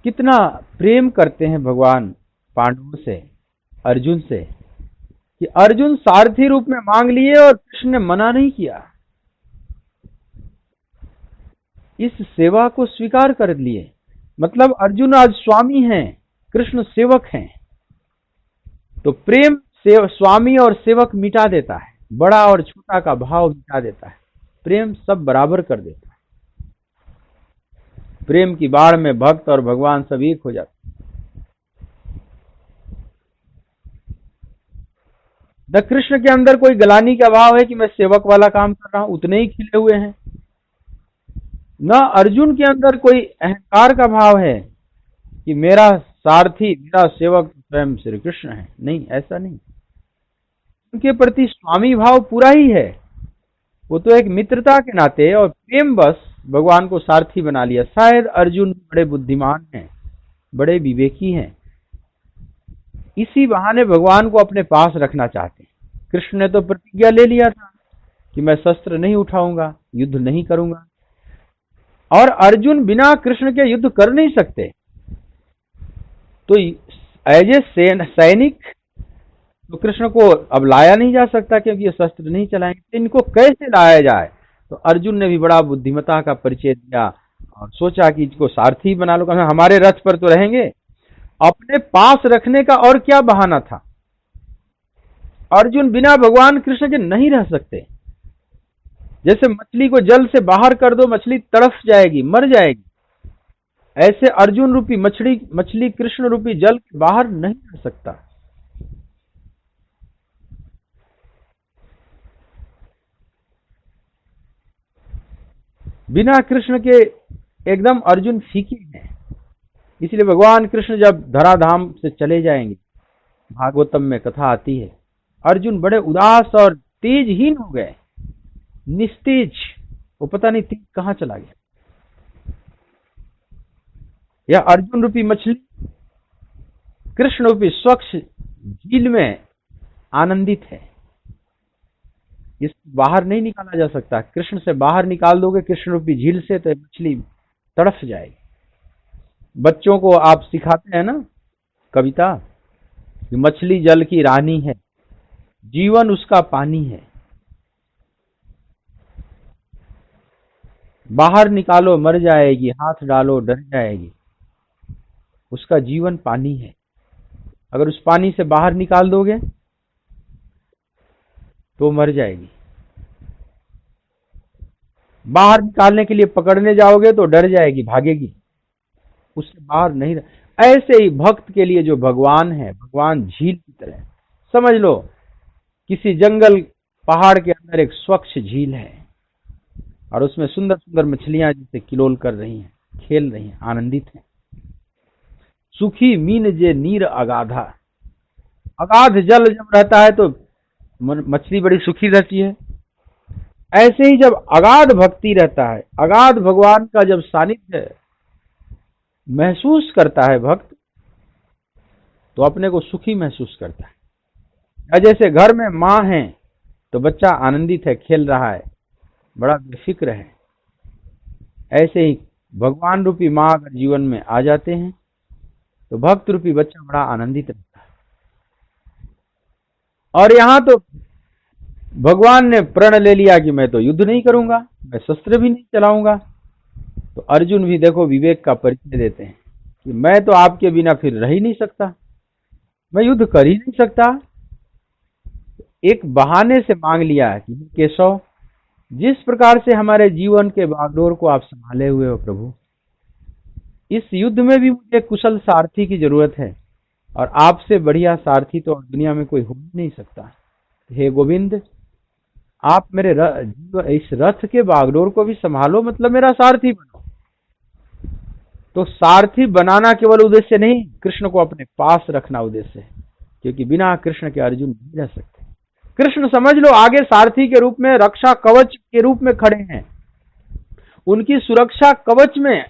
कितना प्रेम करते हैं भगवान पांडवों से, अर्जुन से, कि अर्जुन सारथी रूप में मांग लिए और कृष्ण ने मना नहीं किया। इस सेवा को स्वीकार कर लिए। मतलब अर्जुन आज स्वामी हैं, कृष्ण सेवक हैं। तो प्रेम स्वामी और सेवक मिटा देता है, बड़ा और छोटा का भाव मिटा देता है, प्रेम सब बराबर कर देता है। प्रेम की बाढ़ में भक्त और भगवान सब एक हो जाते हैं। न कृष्ण के अंदर कोई गलानी का भाव है कि मैं सेवक वाला काम कर रहा हूं, उतने ही खिले हुए हैं। न अर्जुन के अंदर कोई अहंकार का भाव है कि मेरा सारथी, मेरा सेवक स्वयं श्री कृष्ण है। नहीं, ऐसा नहीं। उनके प्रति स्वामी भाव पूरा ही है। वो तो एक मित्रता के नाते और प्रेम बस भगवान को सारथी बना लिया। शायद अर्जुन बड़े बुद्धिमान हैं, बड़े विवेकी हैं, इसी बहाने भगवान को अपने पास रखना चाहते हैं। कृष्ण ने तो प्रतिज्ञा ले लिया था कि मैं शस्त्र नहीं उठाऊंगा, युद्ध नहीं करूंगा, और अर्जुन बिना कृष्ण के युद्ध कर नहीं सकते। तो एज ए सैनिक तो कृष्ण को अब लाया नहीं जा सकता, क्योंकि ये शस्त्र नहीं चलाएंगे। इनको कैसे लाया जाए? तो अर्जुन ने भी बड़ा बुद्धिमता का परिचय दिया और सोचा कि इसको सारथी बना लो, हमारे रथ पर तो रहेंगे। अपने पास रखने का और क्या बहाना था? अर्जुन बिना भगवान कृष्ण के नहीं रह सकते। जैसे मछली को जल से बाहर कर दो, मछली तड़फ जाएगी, मर जाएगी, ऐसे अर्जुन रूपी मछली कृष्ण रूपी जल के बाहर नहीं रह सकता। बिना कृष्ण के एकदम अर्जुन फीके हैं। इसलिए भगवान कृष्ण जब धराधाम से चले जाएंगे, भागवतम में कथा आती है, अर्जुन बड़े उदास और तेजहीन हो गए, निस्तेज। वो पता नहीं तेज कहां चला गया। यह अर्जुन रूपी मछली कृष्ण रूपी स्वच्छ झील में आनंदित है। इसको बाहर नहीं निकाला जा सकता। कृष्ण से बाहर निकाल दोगे कृष्ण रूपी झील से, तो मछली तड़फ जाएगी। बच्चों को आप सिखाते हैं ना कविता कि मछली जल की रानी है, जीवन उसका पानी है, बाहर निकालो मर जाएगी, हाथ डालो डर जाएगी। उसका जीवन पानी है। अगर उस पानी से बाहर निकाल दोगे तो मर जाएगी। बाहर निकालने के लिए पकड़ने जाओगे तो डर जाएगी, भागेगी, उससे बाहर नहीं रह। ऐसे ही भक्त के लिए जो भगवान है, भगवान झील की तरह समझ लो। किसी जंगल पहाड़ के अंदर एक स्वच्छ झील है और उसमें सुंदर सुंदर मछलियां जैसे किलोल कर रही हैं, खेल रही हैं, आनंदित हैं। सुखी मीन जे नीर अगाधा। अगाध जल जब रहता है तो मछली बड़ी सुखी रहती है। ऐसे ही जब अगाध भक्ति रहता है, अगाध भगवान का जब सानिध्य महसूस करता है भक्त, तो अपने को सुखी महसूस करता है। जैसे घर में माँ है तो बच्चा आनंदित है, खेल रहा है, बड़ा बेफिक्र है। ऐसे ही भगवान रूपी माँ अगर जीवन में आ जाते हैं तो भक्त रूपी बच्चा बड़ा आनंदित रहता है। और यहां तो भगवान ने प्रण ले लिया कि मैं तो युद्ध नहीं करूंगा, मैं शस्त्र भी नहीं चलाऊंगा। तो अर्जुन भी देखो विवेक का परिचय देते हैं कि मैं तो आपके बिना फिर रह ही नहीं सकता, मैं युद्ध कर ही नहीं सकता। एक बहाने से मांग लिया कि केशव, जिस प्रकार से हमारे जीवन के बागडोर को आप संभाले हुए हो प्रभु, इस युद्ध में भी मुझे कुशल सारथी की जरूरत है, और आपसे बढ़िया सारथी तो दुनिया में कोई हो नहीं सकता। हे गोविंद, आप मेरे इस रथ के बागडोर को भी संभालो, मतलब मेरा सारथी बनो। तो सारथी बनाना केवल उद्देश्य नहीं, कृष्ण को अपने पास रखना उद्देश्य है, क्योंकि बिना कृष्ण के अर्जुन नहीं रह सकते। कृष्ण समझ लो आगे सारथी के रूप में, रक्षा कवच के रूप में खड़े हैं। उनकी सुरक्षा कवच में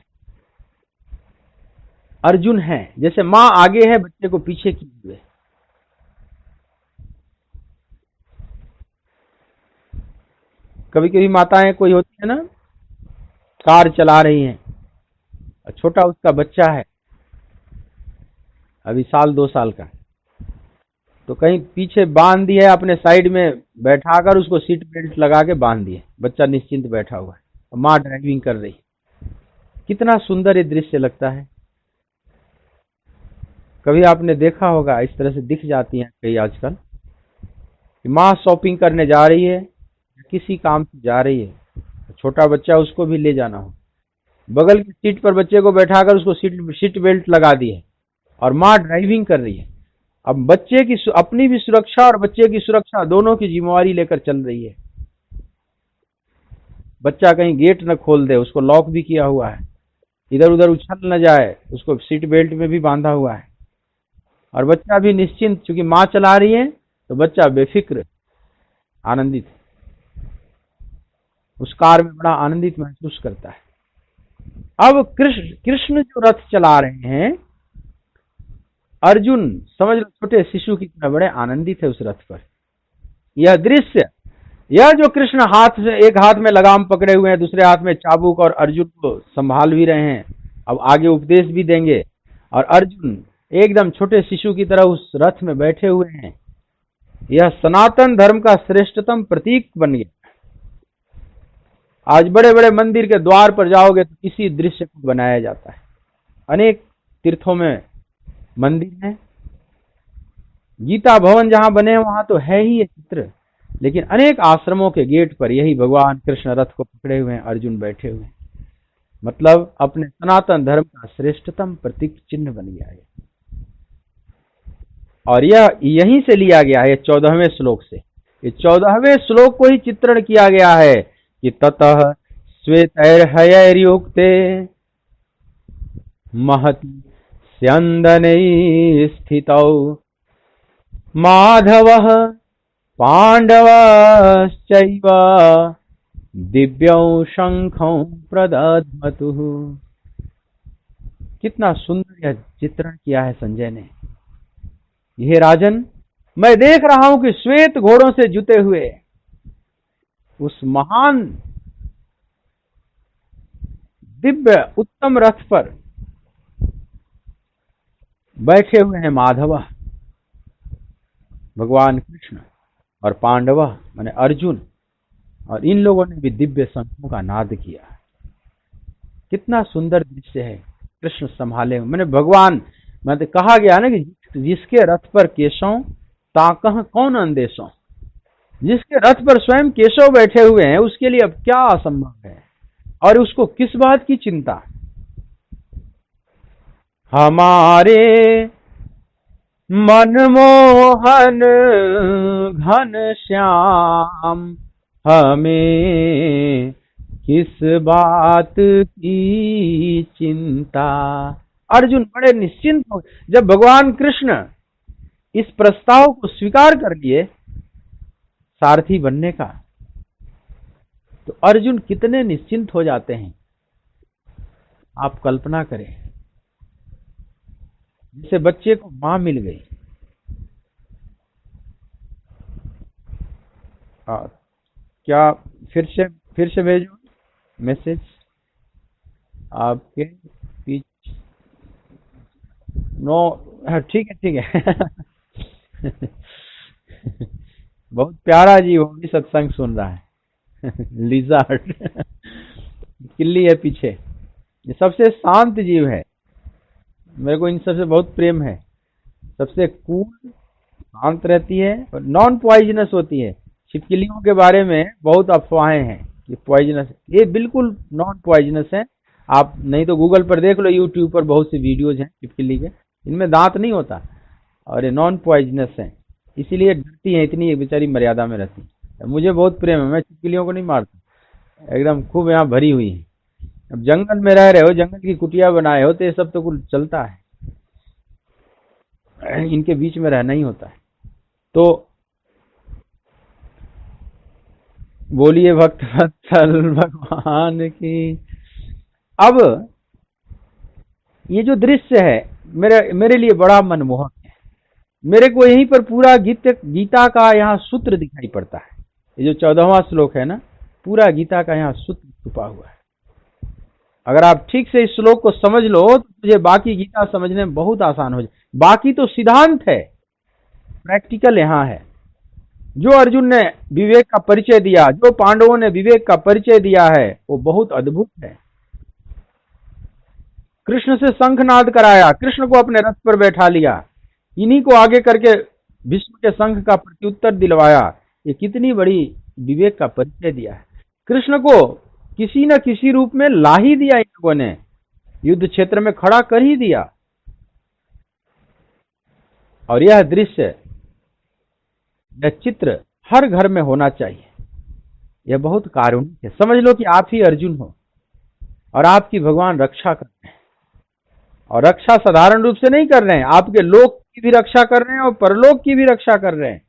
अर्जुन है, जैसे माँ आगे है बच्चे को पीछे किए हुए। कभी कभी माताएं कोई होती है ना, कार चला रही हैं, छोटा उसका बच्चा है अभी 1-2 साल का, तो कहीं पीछे बांध दी है, अपने साइड में बैठाकर उसको सीट बेल्ट लगा के बांध दिए, बच्चा निश्चिंत बैठा हुआ है और माँ ड्राइविंग कर रही। कितना सुंदर ये दृश्य लगता है। कभी आपने देखा होगा, इस तरह से दिख जाती हैं कई आजकल, माँ शॉपिंग करने जा रही है, किसी काम से जा रही है, छोटा बच्चा उसको भी ले जाना हो, बगल की सीट पर बच्चे को बैठाकर उसको सीट बेल्ट लगा दी है और माँ ड्राइविंग कर रही है। अब बच्चे की अपनी भी सुरक्षा और बच्चे की सुरक्षा दोनों की जिम्मेवारी लेकर चल रही है। बच्चा कहीं गेट न खोल दे, उसको लॉक भी किया हुआ है, इधर उधर उछल न जाए, उसको सीट बेल्ट में भी बांधा हुआ है, और बच्चा भी निश्चिंत, क्योंकि माँ चला रही है तो बच्चा बेफिक्र आनंदित है। उस कार में बड़ा आनंदित महसूस करता है। अब कृष्ण जो रथ चला रहे हैं, अर्जुन समझ लो छोटे शिशु की तरह बड़े आनंदित है उस रथ पर। यह दृश्य, यह जो कृष्ण हाथ से एक हाथ में लगाम पकड़े हुए हैं, दूसरे हाथ में चाबुक, और अर्जुन को संभाल भी रहे हैं, अब आगे उपदेश भी देंगे, और अर्जुन एकदम छोटे शिशु की तरह उस रथ में बैठे हुए हैं, यह सनातन धर्म का श्रेष्ठतम प्रतीक बन गया। आज बड़े बड़े मंदिर के द्वार पर जाओगे तो इसी दृश्य को बनाया जाता है। अनेक तीर्थों में मंदिर है, गीता भवन जहां बने हैं वहां तो है ही ये चित्र, लेकिन अनेक आश्रमों के गेट पर यही भगवान कृष्ण रथ को पकड़े हुए हैं, अर्जुन बैठे हुए हैं। मतलब अपने सनातन धर्म का श्रेष्ठतम प्रतीक चिन्ह बन गया है। और यह यहीं से लिया गया है 14वें श्लोक से। ये 14वें श्लोक को ही चित्रण किया गया है कि ततः श्वेतैर्हयैर्युक्ते महति स्यन्दने स्थितौ माधवः पांडवश्चैव दिव्यौ शंखौ प्रदध्मतुः। कितना सुंदर यह चित्रण किया है संजय ने। हे राजन, मैं देख रहा हूं कि श्वेत घोड़ों से जुते हुए उस महान दिव्य उत्तम रथ पर बैठे हुए हैं माधव भगवान कृष्ण, और पांडव माने अर्जुन, और इन लोगों ने भी दिव्य शंखों का नाद किया। कितना सुंदर दृश्य है। कृष्ण संभाले, मैंने भगवान मतलब कहा गया ना कि जिसके रथ पर केशव ताकह कौन अंदेशों, जिसके रथ पर स्वयं केशव बैठे हुए हैं उसके लिए अब क्या असंभव है, और उसको किस बात की चिंता। हमारे मनमोहन घन श्याम हमें किस बात की चिंता। अर्जुन बड़े निश्चिंत हो। जब भगवान कृष्ण इस प्रस्ताव को स्वीकार कर लिए सारथी बनने का, तो अर्जुन कितने निश्चिंत हो जाते हैं। आप कल्पना करें, जैसे बच्चे को मां मिल गई, क्या फिर से भेजो मैसेज आपके पीछे। नो, ठीक है बहुत प्यारा जी, वो भी सत्संग सुन रहा है लिजार्ड किल्ली है पीछे। ये सबसे शांत जीव है, मेरे को इन सबसे बहुत प्रेम है। सबसे कूल, शांत रहती है और नॉन पॉइजनस होती है। छिपकलियों के बारे में बहुत अफवाहें हैं कि पॉइजनस, ये बिल्कुल नॉन पॉइजनस है। आप नहीं तो गूगल पर देख लो, यूट्यूब पर बहुत सी वीडियोज हैं छिपकली के, इनमें दांत नहीं होता और ये नॉन पॉइजनस है, इसीलिए डरती है, इतनी बेचारी मर्यादा में रहती है। मुझे बहुत प्रेम है, मैं छिपकलियों को नहीं मारता, एकदम खूब यहाँ भरी हुई है। अब जंगल में रह रहे हो, जंगल की कुटिया बनाए हो, तो ये सब तो कुछ चलता है, इनके बीच में रहना ही होता है। तो बोलिए भक्त वत्सल भगवान की। अब ये जो दृश्य है मेरे लिए बड़ा मनमोहक है। मेरे को यहीं पर पूरा गीता का यहाँ सूत्र दिखाई पड़ता है। ये जो 14वां श्लोक है ना, पूरा गीता का यहाँ सूत्र छुपा हुआ है। अगर आप ठीक से इस श्लोक को समझ लो तो मुझे बाकी गीता समझने में बहुत आसान हो जाए। बाकी तो सिद्धांत है, प्रैक्टिकल यहाँ है। जो अर्जुन ने विवेक का परिचय दिया, जो पांडवों ने विवेक का परिचय दिया है, वो बहुत अद्भुत है। कृष्ण से शंखनाद कराया, कृष्ण को अपने रथ पर बैठा लिया, इन्हीं को आगे करके भीष्म के शंख का प्रत्युत्तर दिलवाया। ये कितनी बड़ी विवेक का परिचय दिया है। कृष्ण को किसी न किसी रूप में ला ही दिया, इन लोगों ने युद्ध क्षेत्र में खड़ा कर ही दिया। और यह दृश्य, यह चित्र हर घर में होना चाहिए। यह बहुत कारुणिक है। समझ लो कि आप ही अर्जुन हो और आपकी भगवान रक्षा कर रहे हैं, और रक्षा साधारण रूप से नहीं कर रहे हैं, आपके लोक की भी रक्षा कर रहे हैं और परलोक की भी रक्षा कर रहे हैं।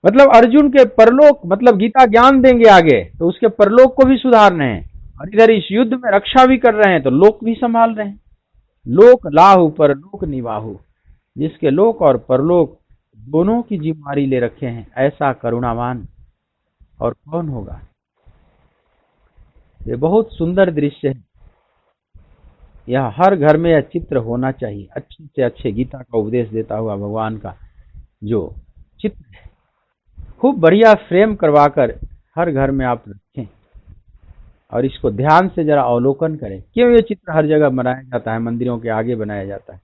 मतलब अर्जुन के परलोक, मतलब गीता ज्ञान देंगे आगे तो उसके परलोक को भी सुधार रहे हैं, और इधर इस युद्ध में रक्षा भी कर रहे हैं, तो लोक भी संभाल रहे हैं। लोक लाहु परलोक निवाहु, जिसके लोक और परलोक दोनों की जिम्मेदारी ले रखे हैं, ऐसा करुणावान और कौन होगा। ये बहुत सुंदर दृश्य है। यह हर घर में यह चित्र होना चाहिए। अच्छे से अच्छे गीता का उपदेश देता हुआ भगवान का जो चित्र है, खूब बढ़िया फ्रेम करवाकर हर घर में आप रखें और इसको ध्यान से जरा अवलोकन करें। क्यों ये चित्र हर जगह बनाया जाता है, मंदिरों के आगे बनाया जाता है?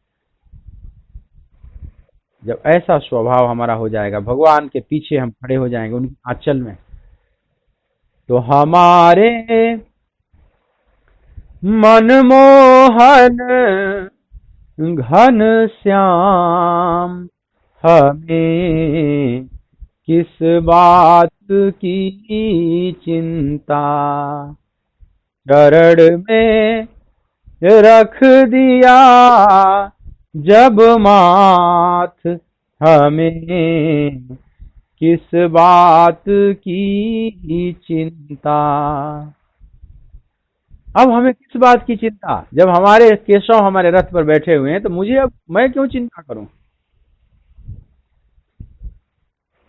जब ऐसा स्वभाव हमारा हो जाएगा, भगवान के पीछे हम खड़े हो जाएंगे उनके आंचल में, तो हमारे मनमोहन घन श्याम हमें किस बात की चिंता, चरण में रख दिया जब माथ हमें किस बात की चिंता। अब हमें किस बात की चिंता? जब हमारे केशव हमारे रथ पर बैठे हुए हैं तो मुझे अब मैं क्यों चिंता करूं?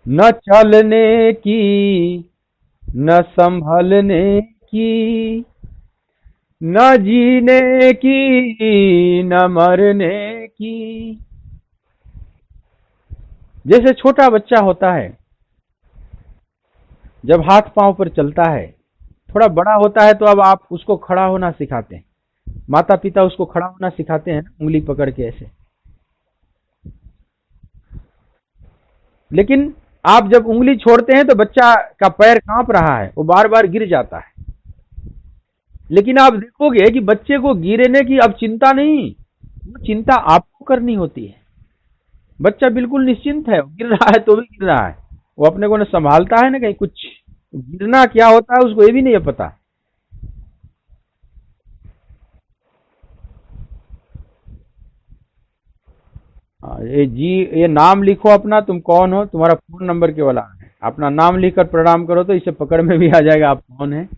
न चलने की, न संभलने की, न जीने की, न मरने की। जैसे छोटा बच्चा होता है, जब हाथ पांव पर चलता है, थोड़ा बड़ा होता है तो अब आप उसको खड़ा होना सिखाते हैं, माता पिता उसको खड़ा होना सिखाते हैं ना, उंगली पकड़ के ऐसे। लेकिन आप जब उंगली छोड़ते हैं तो बच्चा का पैर कांप रहा है, वो बार बार गिर जाता है। लेकिन आप देखोगे कि बच्चे को गिरने की अब चिंता नहीं, वो चिंता आपको करनी होती है। बच्चा बिल्कुल निश्चिंत है, गिर रहा है तो भी गिर रहा है, वो अपने को न संभालता है ना कहीं कुछ। गिरना क्या होता है उसको ये भी नहीं है पता। ये नाम लिखो अपना, तुम कौन हो, तुम्हारा फोन नंबर केवल है, अपना नाम लिखकर प्रणाम करो तो इसे पकड़ में भी आ जाएगा आप कौन है।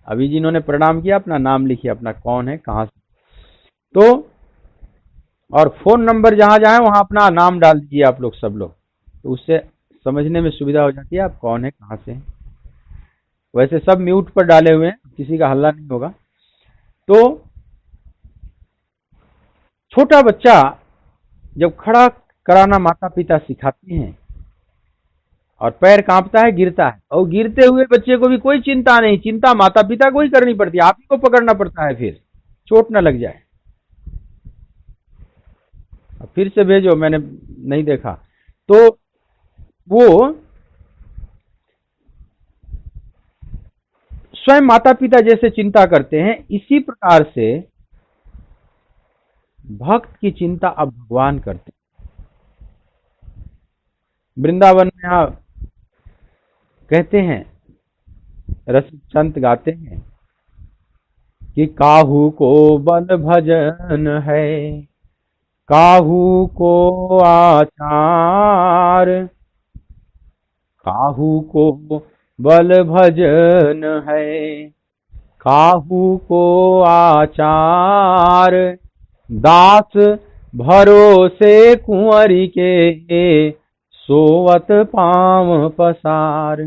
अभी जिन्होंने प्रणाम किया अपना नाम लिखिए, अपना कौन है, कहां से। तो और फोन नंबर जहां जहां है वहां अपना नाम डाल दीजिए आप लोग, सब लोग, तो उससे समझने में सुविधा हो जाती है आप कौन है, कहां से हैं। वैसे सब म्यूट पर डाले हुए हैं, किसी का हल्ला नहीं होगा। तो छोटा बच्चा जब खड़ा कराना माता पिता सिखाते हैं और पैर कांपता है, गिरता है, और गिरते हुए बच्चे को भी कोई चिंता नहीं, चिंता माता पिता को ही करनी पड़ती है, आप ही को पकड़ना पड़ता है फिर चोट न लग जाए। फिर से भेजो, मैंने नहीं देखा। तो वो स्वयं माता पिता जैसे चिंता करते हैं, इसी प्रकार से भक्त की चिंता अब भगवान करते हैं। वृंदावन में आप कहते हैं, रसिक संत गाते हैं कि काहू को बल भजन है, काहू को आचार, काहू को बल भजन है, काहू को आचार, दास भरोसे कुंवरी के, सोवत पांव पसार।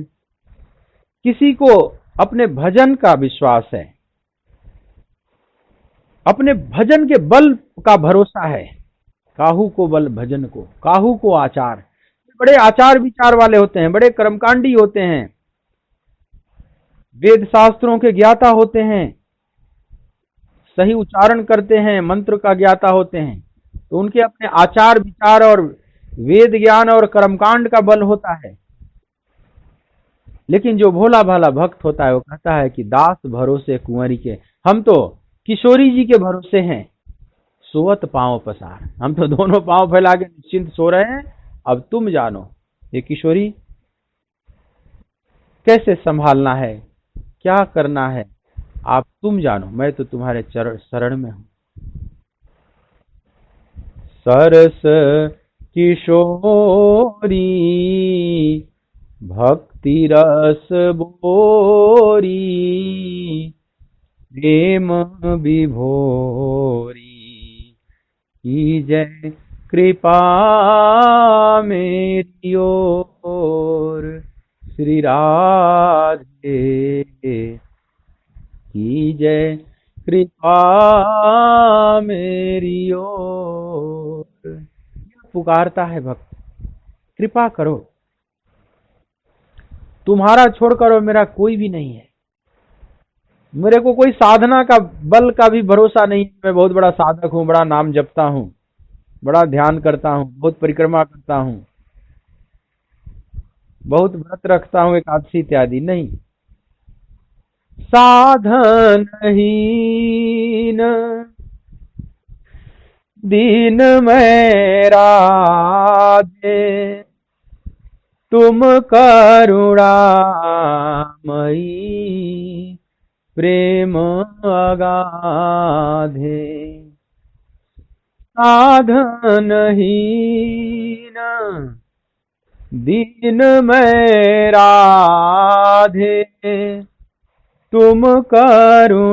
किसी को अपने भजन का विश्वास है, अपने भजन के बल का भरोसा है, काहू को बल भजन को, काहू को आचार। बड़े आचार विचार वाले होते हैं, बड़े कर्मकांडी होते हैं, वेद शास्त्रों के ज्ञाता होते हैं, सही उच्चारण करते हैं, मंत्र का ज्ञाता होते हैं, तो उनके अपने आचार विचार और वेद ज्ञान और कर्मकांड का बल होता है। लेकिन जो भोला भाला भक्त होता है वो कहता है कि दास भरोसे कुंवरी के, हम तो किशोरी जी के भरोसे हैं, सोवत पांव पसार, हम तो दोनों पांव फैला के निश्चिंत सो रहे हैं, अब तुम जानो ये किशोरी कैसे संभालना है, क्या करना है, आप तुम जानो, मैं तो तुम्हारे शरण में हूं। सरस किशोरी भक्ति रस बोरी प्रेम विभोरी कीजय कृपा मेरी ओर श्री राधे कीजय कृपा मेरी ओर। पुकारता है भक्त, कृपा करो, तुम्हारा छोड़कर और मेरा कोई भी नहीं है। मेरे को कोई साधना का बल का भी भरोसा नहीं। मैं बहुत बड़ा साधक हूँ, बड़ा नाम जपता हूँ, बड़ा ध्यान करता हूँ, बहुत परिक्रमा करता हूँ, बहुत व्रत रखता हूँ, एकादशी इत्यादि नहीं। साधनहीन दीन मैं राधे तुम करुणामयी प्रेम अगाधे। साधनहीन दीन मैं राधे तुम करुणामयी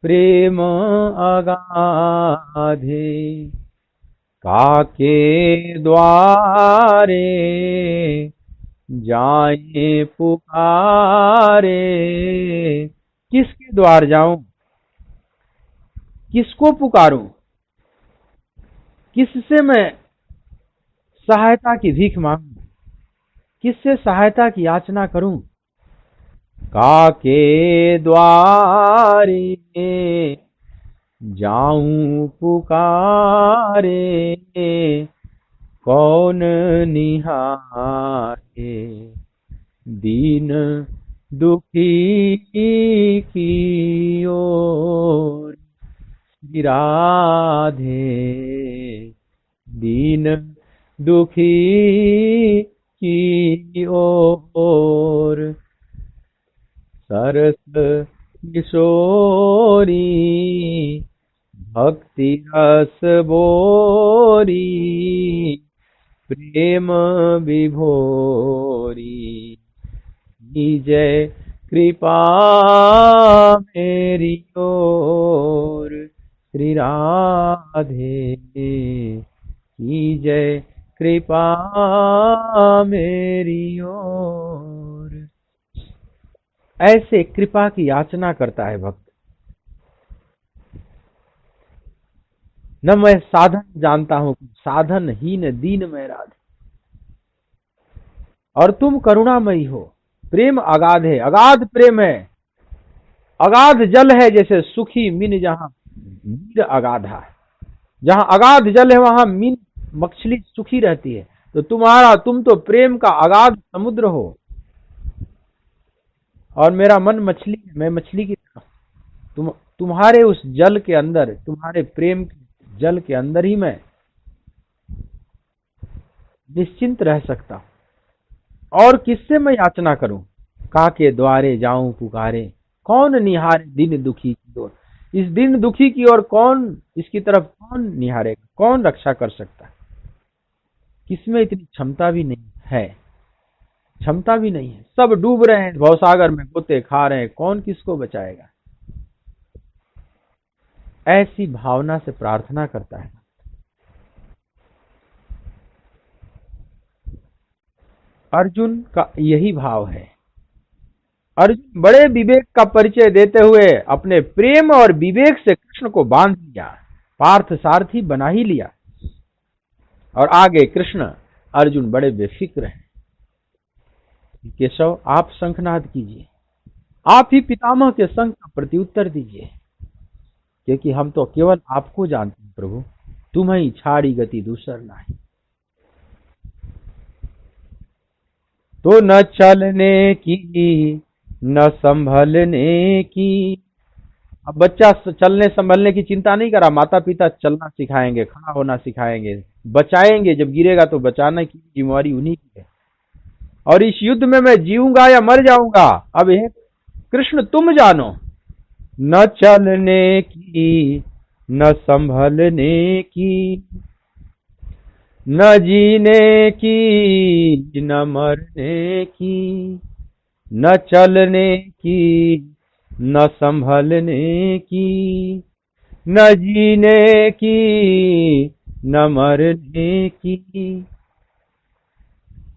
प्रेम अगाधे। काके द्वारे जाए पुकारे, किसके द्वार जाऊं, किसको पुकारूं, किससे मैं सहायता की भीख मांगूं, किससे सहायता की याचना करूं। काके द्वारे जाऊं पुकारे कौन निहारे दीन दुखी की ओर श्री राधे दीन दुखी की ओर। सरस किशोरी भक्ति रस बोरी प्रेम विभोरी कीजय कृपा मेरी ओर श्री राधे कीजय कृपा मेरी ओर। ऐसे कृपा की याचना करता है भक्त। न मैं साधन जानता हूं, साधनहीन दीन मैं राधे, और तुम करुणामयी हो, प्रेम अगाध है, अगाध प्रेम है, अगाध जल है, जैसे सुखी मीन जहां मीर अगाधा है, जहां अगाध जल है वहां मीन मछली सुखी रहती है। तो तुम तो प्रेम का अगाध समुद्र हो और मेरा मन मछली है, मैं मछली की तरह। तुम्हारे उस जल के अंदर, तुम्हारे प्रेम के जल के अंदर ही मैं निश्चिंत रह सकता हूं। और किससे मैं याचना करूं। काके द्वारे जाऊं पुकारे कौन निहारे दीन दुखी की ओर। इस दीन दुखी की ओर कौन, इसकी तरफ कौन निहारेगा, कौन रक्षा कर सकता है। किसमें इतनी क्षमता भी नहीं है, क्षमता भी नहीं है। सब डूब रहे हैं भवसागर में, गोते खा रहे हैं, कौन किसको बचाएगा। ऐसी भावना से प्रार्थना करता है। अर्जुन का यही भाव है। अर्जुन बड़े विवेक का परिचय देते हुए अपने प्रेम और विवेक से कृष्ण को बांध लिया, पार्थ सारथी बना ही लिया। और आगे कृष्ण अर्जुन बड़े बेफिक्र हैं। केशव आप शंखनाद कीजिए, आप ही पितामह के शंख का प्रत्युत्तर दीजिए, क्योंकि हम तो केवल आपको जानते हैं प्रभु, तुम्हें छाड़ी गति दूसर नहीं। तो न चलने की न संभलने की। अब बच्चा चलने संभलने की चिंता नहीं करा, माता पिता चलना सिखाएंगे, खड़ा होना सिखाएंगे, बचाएंगे, जब गिरेगा तो बचाने की जिम्मेवारी उन्हीं की है। और इस युद्ध में मैं जीऊंगा या मर जाऊंगा, अब हे कृष्ण तुम जानो। न चलने की न संभलने की न जीने की न मरने की, न चलने की न संभलने की, न जीने की न मरने की।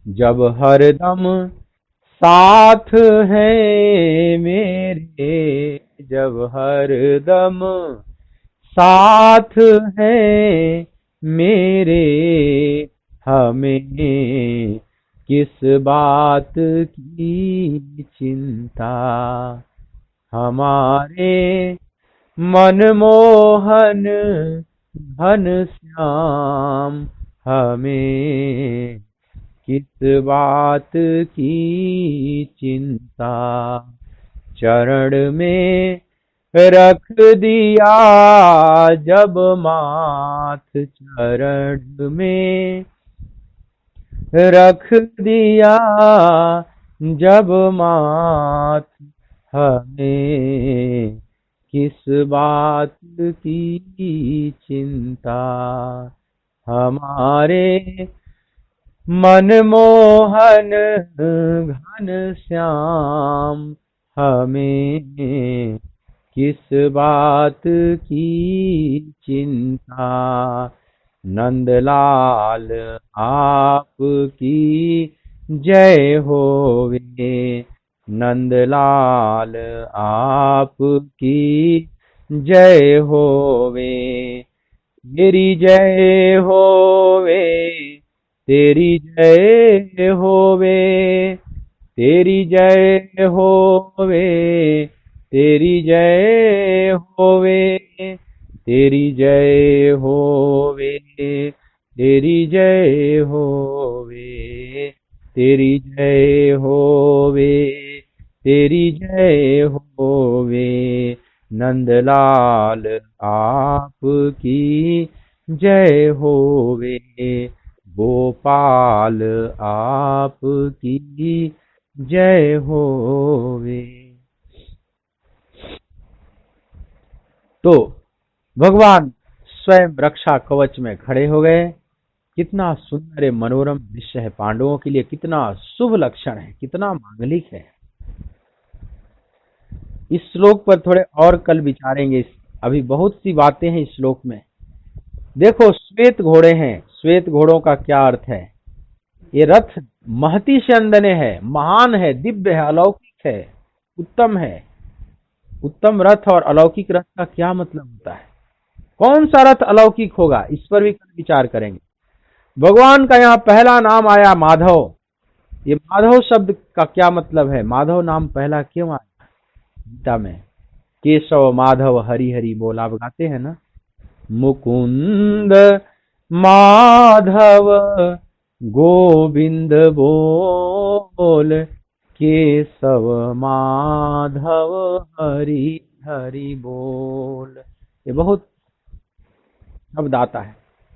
जब हरदम साथ है मेरे, जब हरदम साथ है मेरे, हमें किस बात की चिंता। हमारे मनमोहन घन श्याम, हमें किस बात की चिंता। चरण में रख दिया जब माथ, चरण में रख दिया जब माथ, हमें किस बात की चिंता। हमारे मनमोहन घन श्याम, हमें किस बात की चिंता। नंदलाल आपकी जय होवे, नंदलाल आपकी जय होवे। तेरी जय होवे, तेरी जय होवे, तेरी जय होवे, तेरी जय होवे, तेरी जय होवे, तेरी जय होवे, तेरी जय होवे, तेरी जय होवे। नंदलाल आपकी जय होवे, गोपाल आपकी जय होवे। तो भगवान स्वयं रक्षा कवच में खड़े हो गए। कितना सुंदर है, मनोरम दृश्य है, पांडवों के लिए कितना शुभ लक्षण है, कितना मांगलिक है। इस श्लोक पर थोड़े और कल विचारेंगे। अभी बहुत सी बातें हैं इस श्लोक में। देखो, श्वेत घोड़े हैं। श्वेत घोड़ों का क्या अर्थ है? ये रथ महती से अंदने है, महान है, दिव्य है, अलौकिक है, उत्तम है। उत्तम रथ और अलौकिक रथ का क्या मतलब होता है? कौन सा रथ अलौकिक होगा, इस पर भी कल विचार करेंगे। भगवान का यहाँ पहला नाम आया माधव। ये माधव शब्द का क्या मतलब है? माधव नाम पहला क्यों आया गीता में? केशव माधव हरि हरि बोल, आप गाते हैं ना, मुकुंद माधव गोविंद बोल, केशव माधव हरि हरि बोल। ये बहुत शब्द आता है।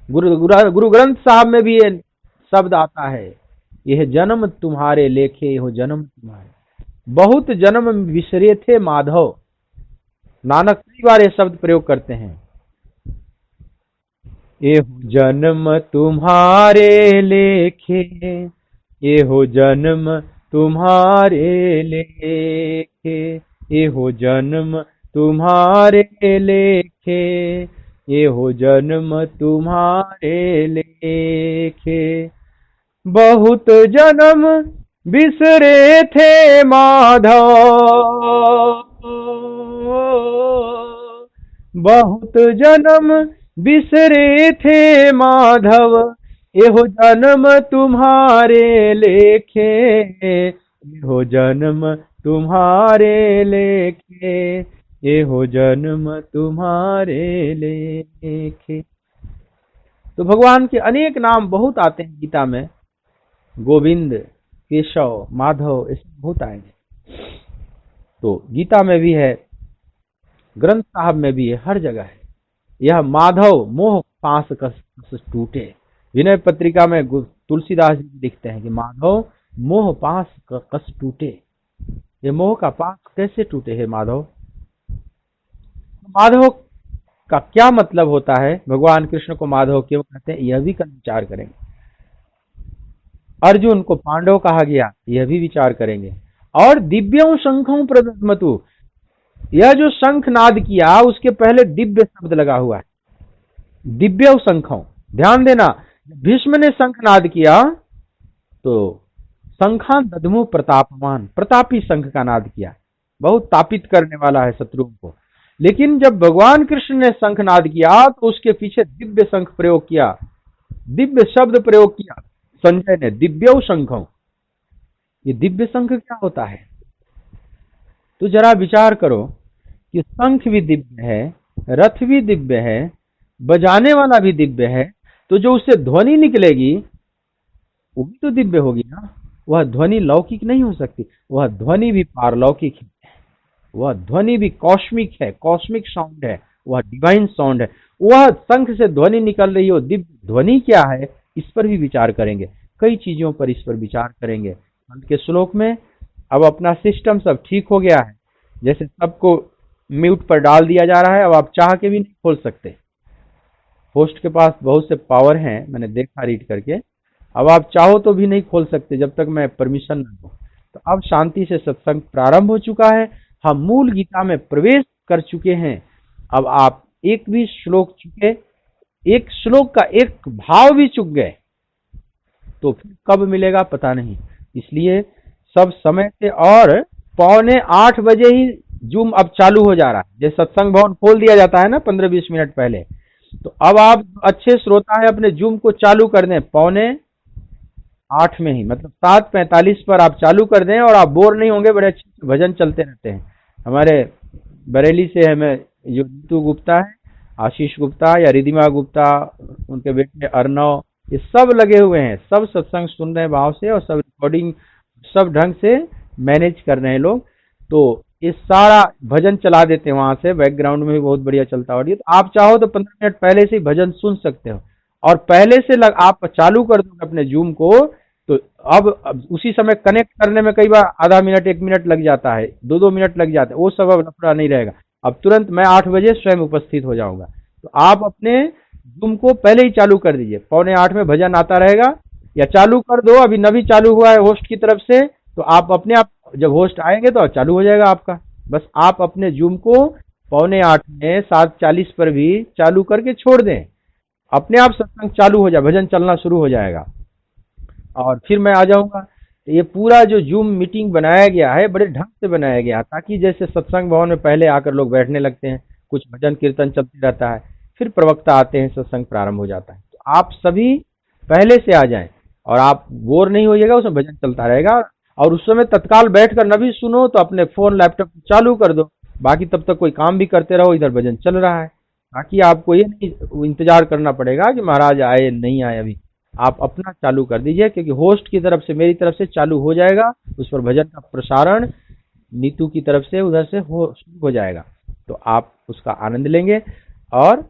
गुरु ग्रंथ साहब में भी ये शब्द आता है, यह जन्म तुम्हारे लेखे हो, जन्म तुम्हारे। बहुत जन्म विसरे थे माधव। नानक कई बार ये शब्द प्रयोग करते हैं। ये हो जन्म तुम्हारे लेखे, ये हो जन्म तुम्हारे लेखे, ये हो जन्म तुम्हारे लेखे, ये हो जन्म तुम्हारे लेखे। बहुत जन्म बिसरे थे माधव, बहुत जन्म बिसरे थे माधव, एहो जन्म तुम्हारे लेखे, एहो जन्म तुम्हारे लेखे, एहो जन्म तुम्हारे लेखे। तो भगवान के अनेक नाम बहुत आते हैं गीता में। गोविंद, केशव, माधव, ऐसे बहुत आएंगे। तो गीता में भी है, ग्रंथ साहब में भी है, हर जगह है। यह माधव मोह पास कस टूटे। विनय पत्रिका में तुलसीदास जी लिखते हैं कि माधव मोह पास कस टूटे। ये मोह का पास कैसे टूटे है माधव? माधव का क्या मतलब होता है, भगवान कृष्ण को माधव क्यों कहते हैं, यह भी कल विचार करेंगे। अर्जुन को पांडव कहा गया, यह भी विचार करेंगे। और दिव्यों शंखों प्रदमतु, यह जो शंख नाद किया उसके पहले दिव्य शब्द लगा हुआ है, दिव्य शंखों। ध्यान देना, भीष्म ने शंख नाद किया तो शंखा दधमु प्रतापमान, प्रतापी शंख का नाद किया, बहुत तापित करने वाला है शत्रुओं को। लेकिन जब भगवान कृष्ण ने शंख नाद किया तो उसके पीछे दिव्य शंख प्रयोग किया, दिव्य शब्द प्रयोग किया संजय ने, दिव्यो शंखों। ये दिव्य शंख क्या होता है? तो जरा विचार करो कि शंख भी दिव्य है, रथ भी दिव्य है, बजाने वाला भी दिव्य है, तो जो उससे ध्वनि निकलेगी वो भी तो दिव्य होगी ना। वह ध्वनि लौकिक नहीं हो सकती, वह ध्वनि भी पारलौकिक है, वह ध्वनि भी कॉस्मिक है, कॉस्मिक साउंड है, वह डिवाइन साउंड है। वह शंख से ध्वनि निकल रही हो, दिव्य ध्वनि क्या है, इस पर भी विचार करेंगे। कई चीजों पर इस पर विचार करेंगे कल के श्लोक में। अब अपना सिस्टम सब ठीक हो गया है, जैसे सबको म्यूट पर डाल दिया जा रहा है, अब आप चाह के भी नहीं खोल सकते। होस्ट के पास बहुत से पावर हैं, मैंने देखा रीड करके। अब आप चाहो तो भी नहीं खोल सकते जब तक मैं परमिशन न दूं। तो अब शांति से सत्संग प्रारंभ हो चुका है, हम मूल गीता में प्रवेश कर चुके हैं। अब आप एक भी श्लोक चुके, एक श्लोक का एक भाव भी चुक गए तो फिर कब मिलेगा पता नहीं। इसलिए सब समय से, और 7:45 बजे ही जूम अब चालू हो जा रहा है। जैसे सत्संग भवन खोल दिया जाता है ना 15-20 मिनट पहले, तो अब आप अच्छे श्रोता है अपने जूम को चालू कर दें 7:45 में ही, मतलब 7:45 पर आप चालू कर दें और आप बोर नहीं होंगे। बड़े अच्छे भजन चलते रहते हैं। हमारे बरेली से हमें जो नीतू गुप्ता है, आशीष गुप्ता या रिधिमा गुप्ता, उनके बेटे अर्नव, ये सब लगे हुए हैं, सब सत्संग सुन रहे हैं भाव से, और सब रिकॉर्डिंग सब ढंग से मैनेज कर रहे हैं लोग। तो ये सारा भजन चला देते हैं वहां से, बैकग्राउंड में भी बहुत बढ़िया चलता है। तो आप चाहो तो 15 मिनट पहले से ही भजन सुन सकते हो, और पहले से आप चालू कर दोगे अपने जूम को, तो अब उसी समय कनेक्ट करने में कई बार आधा मिनट 1 मिनट लग जाता है, 2-2 मिनट लग जाते हैं, वो सब अब लफड़ा नहीं रहेगा। अब तुरंत मैं 8 बजे स्वयं उपस्थित हो जाऊंगा। तो आप अपने जूम को पहले ही चालू कर दीजिए, 7:45 में भजन आता रहेगा, या चालू कर दो, अभी नभी चालू हुआ है होस्ट की तरफ से, तो आप अपने आप जब होस्ट आएंगे तो चालू हो जाएगा आपका। बस आप अपने जूम को 7:45 में 7:40 पर भी चालू करके छोड़ दें, अपने आप सत्संग चालू हो जाए, भजन चलना शुरू हो जाएगा, और फिर मैं आ जाऊंगा। ये पूरा जो जूम मीटिंग बनाया गया है बड़े ढंग से बनाया गया, ताकि जैसे सत्संग भवन में पहले आकर लोग बैठने लगते हैं, कुछ भजन कीर्तन चलते रहता है, फिर प्रवक्ता आते हैं, सत्संग प्रारंभ हो जाता है। तो आप सभी पहले से आ जाएं और आप बोर नहीं होइएगा, उसमें भजन चलता रहेगा। और उस समय तत्काल बैठकर न भी सुनो तो अपने फोन लैपटॉप चालू कर दो, बाकी तब तक कोई काम भी करते रहो, इधर भजन चल रहा है, ताकि आपको ये नहीं इंतजार करना पड़ेगा कि महाराज आए नहीं आए। अभी आप अपना चालू कर दीजिए, क्योंकि होस्ट की तरफ से, मेरी तरफ से चालू हो जाएगा, उस पर भजन का प्रसारण नीतू की तरफ से उधर से शुरू हो जाएगा, तो आप उसका आनंद लेंगे। और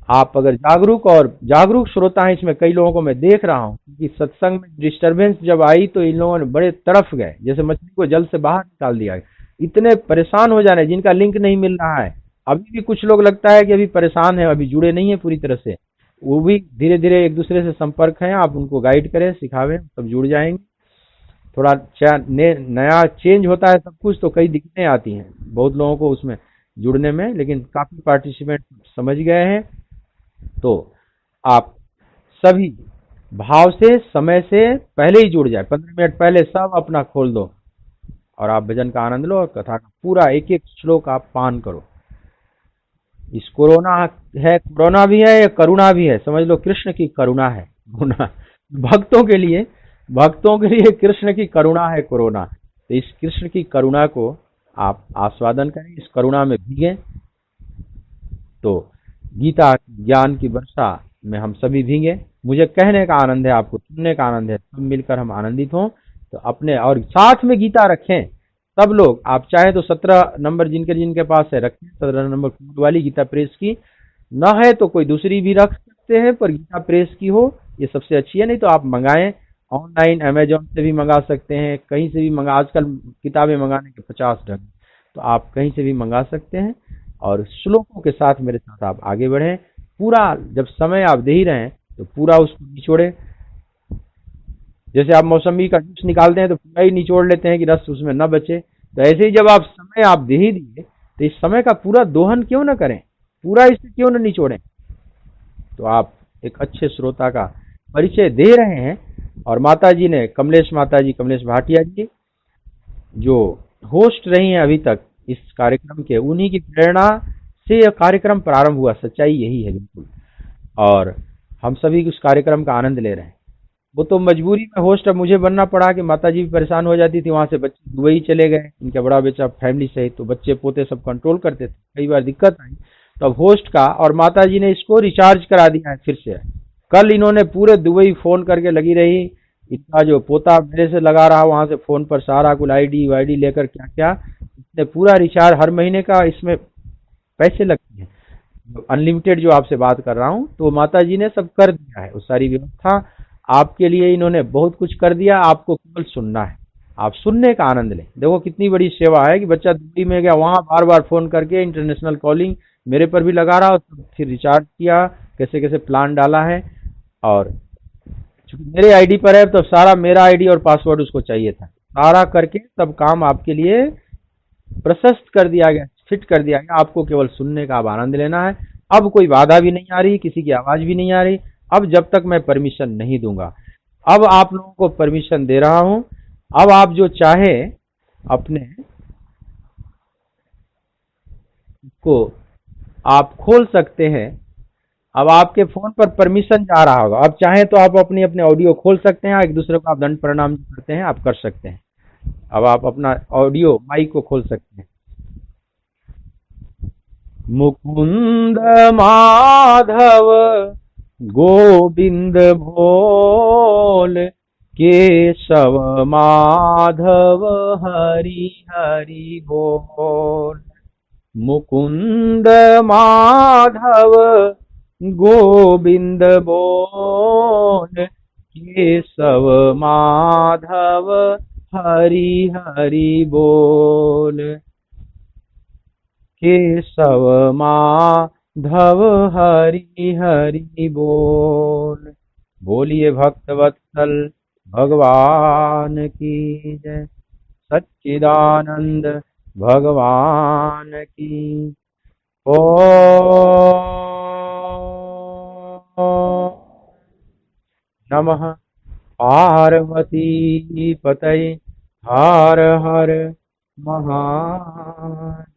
आप अगर जागरूक श्रोता हैं, इसमें कई लोगों को मैं देख रहा हूँ कि सत्संग में डिस्टरबेंस जब आई तो इन लोगों ने बड़े तड़फ गए, जैसे मछली को जल से बाहर निकाल दिया, इतने परेशान हो जाने, जिनका लिंक नहीं मिल रहा है। अभी भी कुछ लोग लगता है कि अभी परेशान है, अभी जुड़े नहीं है पूरी तरह से, वो भी धीरे धीरे एक दूसरे से संपर्क है, आप उनको गाइड करें, सिखावें, सब जुड़ जाएंगे। थोड़ा नया चेंज होता है सब कुछ, तो कई दिक्कतें आती हैं बहुत लोगों को उसमें जुड़ने में, लेकिन काफी पार्टिसिपेंट समझ गए हैं। तो आप सभी भाव से, समय से पहले ही जुड़ जाए, 15 मिनट पहले सब अपना खोल दो और आप भजन का आनंद लो, और कथा का पूरा एक एक श्लोक आप पान करो। इस कोरोना है, कोरोना भी है, करुणा भी है, समझ लो कृष्ण की करुणा है कोरोना, भक्तों के लिए कृष्ण की करुणा है कोरोना। तो इस कृष्ण की करुणा को आप आस्वादन करें, इस करुणा में भीगें। तो गीता ज्ञान की वर्षा में हम सभी भीगे। मुझे कहने का आनंद है, आपको सुनने का आनंद है, सब मिलकर हम आनंदित हों। तो अपने और साथ में गीता रखें सब लोग, आप चाहे तो 17 नंबर जिनके पास है रखें, 17 नंबर कोड वाली गीता प्रेस की, न है तो कोई दूसरी भी रख सकते हैं, पर गीता प्रेस की हो ये सबसे अच्छी है। नहीं तो आप मंगाएं ऑनलाइन, अमेजोन से भी मंगा सकते हैं, कहीं से भी मंगा, आजकल किताबें मंगाने के 50 ढंग, तो आप कहीं से भी मंगा सकते हैं। और श्लोकों के साथ मेरे साथ आप आगे बढ़ें। पूरा जब समय आप दे ही रहे हैं तो पूरा उसको निचोड़ें। जैसे आप मौसमी का जूस निकालते हैं तो पूरा ही निचोड़ लेते हैं कि रस उसमें न बचे, तो ऐसे ही जब आप समय आप दे ही दिए तो इस समय का पूरा दोहन क्यों न करें, पूरा इसे क्यों न निचोड़ें। तो आप एक अच्छे श्रोता का परिचय दे रहे हैं। और माता जी ने, कमलेश माता जी, कमलेश भाटिया जी जो होस्ट रही हैं अभी तक इस कार्यक्रम के, उन्हीं की प्रेरणा से यह कार्यक्रम प्रारंभ हुआ। सच्चाई यही है बिल्कुल। और हम सभी उस कार्यक्रम का आनंद ले रहे हैं। वो तो मजबूरी में होस्ट अब मुझे बनना पड़ा कि माता जी भी परेशान हो जाती थी, वहां से बच्चे दुबई चले गए, इनका बड़ा बेचा फैमिली सहित, तो बच्चे पोते सब कंट्रोल करते थे, कई बार दिक्कत आई। तो अब होस्ट का, और माता जी ने इसको रिचार्ज करा दिया है फिर से। कल इन्होंने पूरे दुबई फोन करके लगी रही, इनका जो पोता मेरे से लगा रहा वहां से फोन पर सारा कुल आईडी वाईडी लेकर क्या क्या, इसने पूरा रिचार्ज हर महीने का, इसमें पैसे लगते हैं अनलिमिटेड जो आपसे बात कर रहा हूँ, तो माता जी ने सब कर दिया है। उस सारी व्यवस्था आपके लिए इन्होंने बहुत कुछ कर दिया, आपको केवल सुनना है। आप सुनने का आनंद लें। देखो कितनी बड़ी सेवा है कि बच्चा दिल्ली में गया, वहां बार बार फोन करके इंटरनेशनल कॉलिंग मेरे पर भी लगा रहा, और फिर रिचार्ज किया, कैसे कैसे प्लान डाला है। और चूंकि मेरे आईडी पर है तो सारा मेरा आईडी और पासवर्ड उसको चाहिए था, सारा करके सब काम आपके लिए प्रशस्त कर दिया गया, फिट कर दिया गया। आपको केवल सुनने का अब आनंद लेना है। अब कोई बाधा भी नहीं आ रही, किसी की आवाज भी नहीं आ रही। अब जब तक मैं परमिशन नहीं दूंगा, अब आप लोगों को परमिशन दे रहा हूं। अब आप जो चाहे अपने को आप खोल सकते हैं। अब आपके फोन पर परमिशन जा रहा होगा, अब चाहें तो आप अपनी अपने ऑडियो खोल सकते हैं, एक दूसरे को आप दंड प्रणाम करते हैं, आप कर सकते हैं। अब आप अपना ऑडियो माइक को खोल सकते हैं। मुकुंद माधव गोविंद भोल, केशव माधव हरि हरि बोल। मुकुंद माधव गोविंद बोल, केशव माधव हरि हरि बोल। केशव माधव हरि हरि बोल। बोलिए भक्तवत्सल भगवान की जय। सच्चिदानंद भगवान की। ओम नमः पार्वती पतये। हर हर महादेव।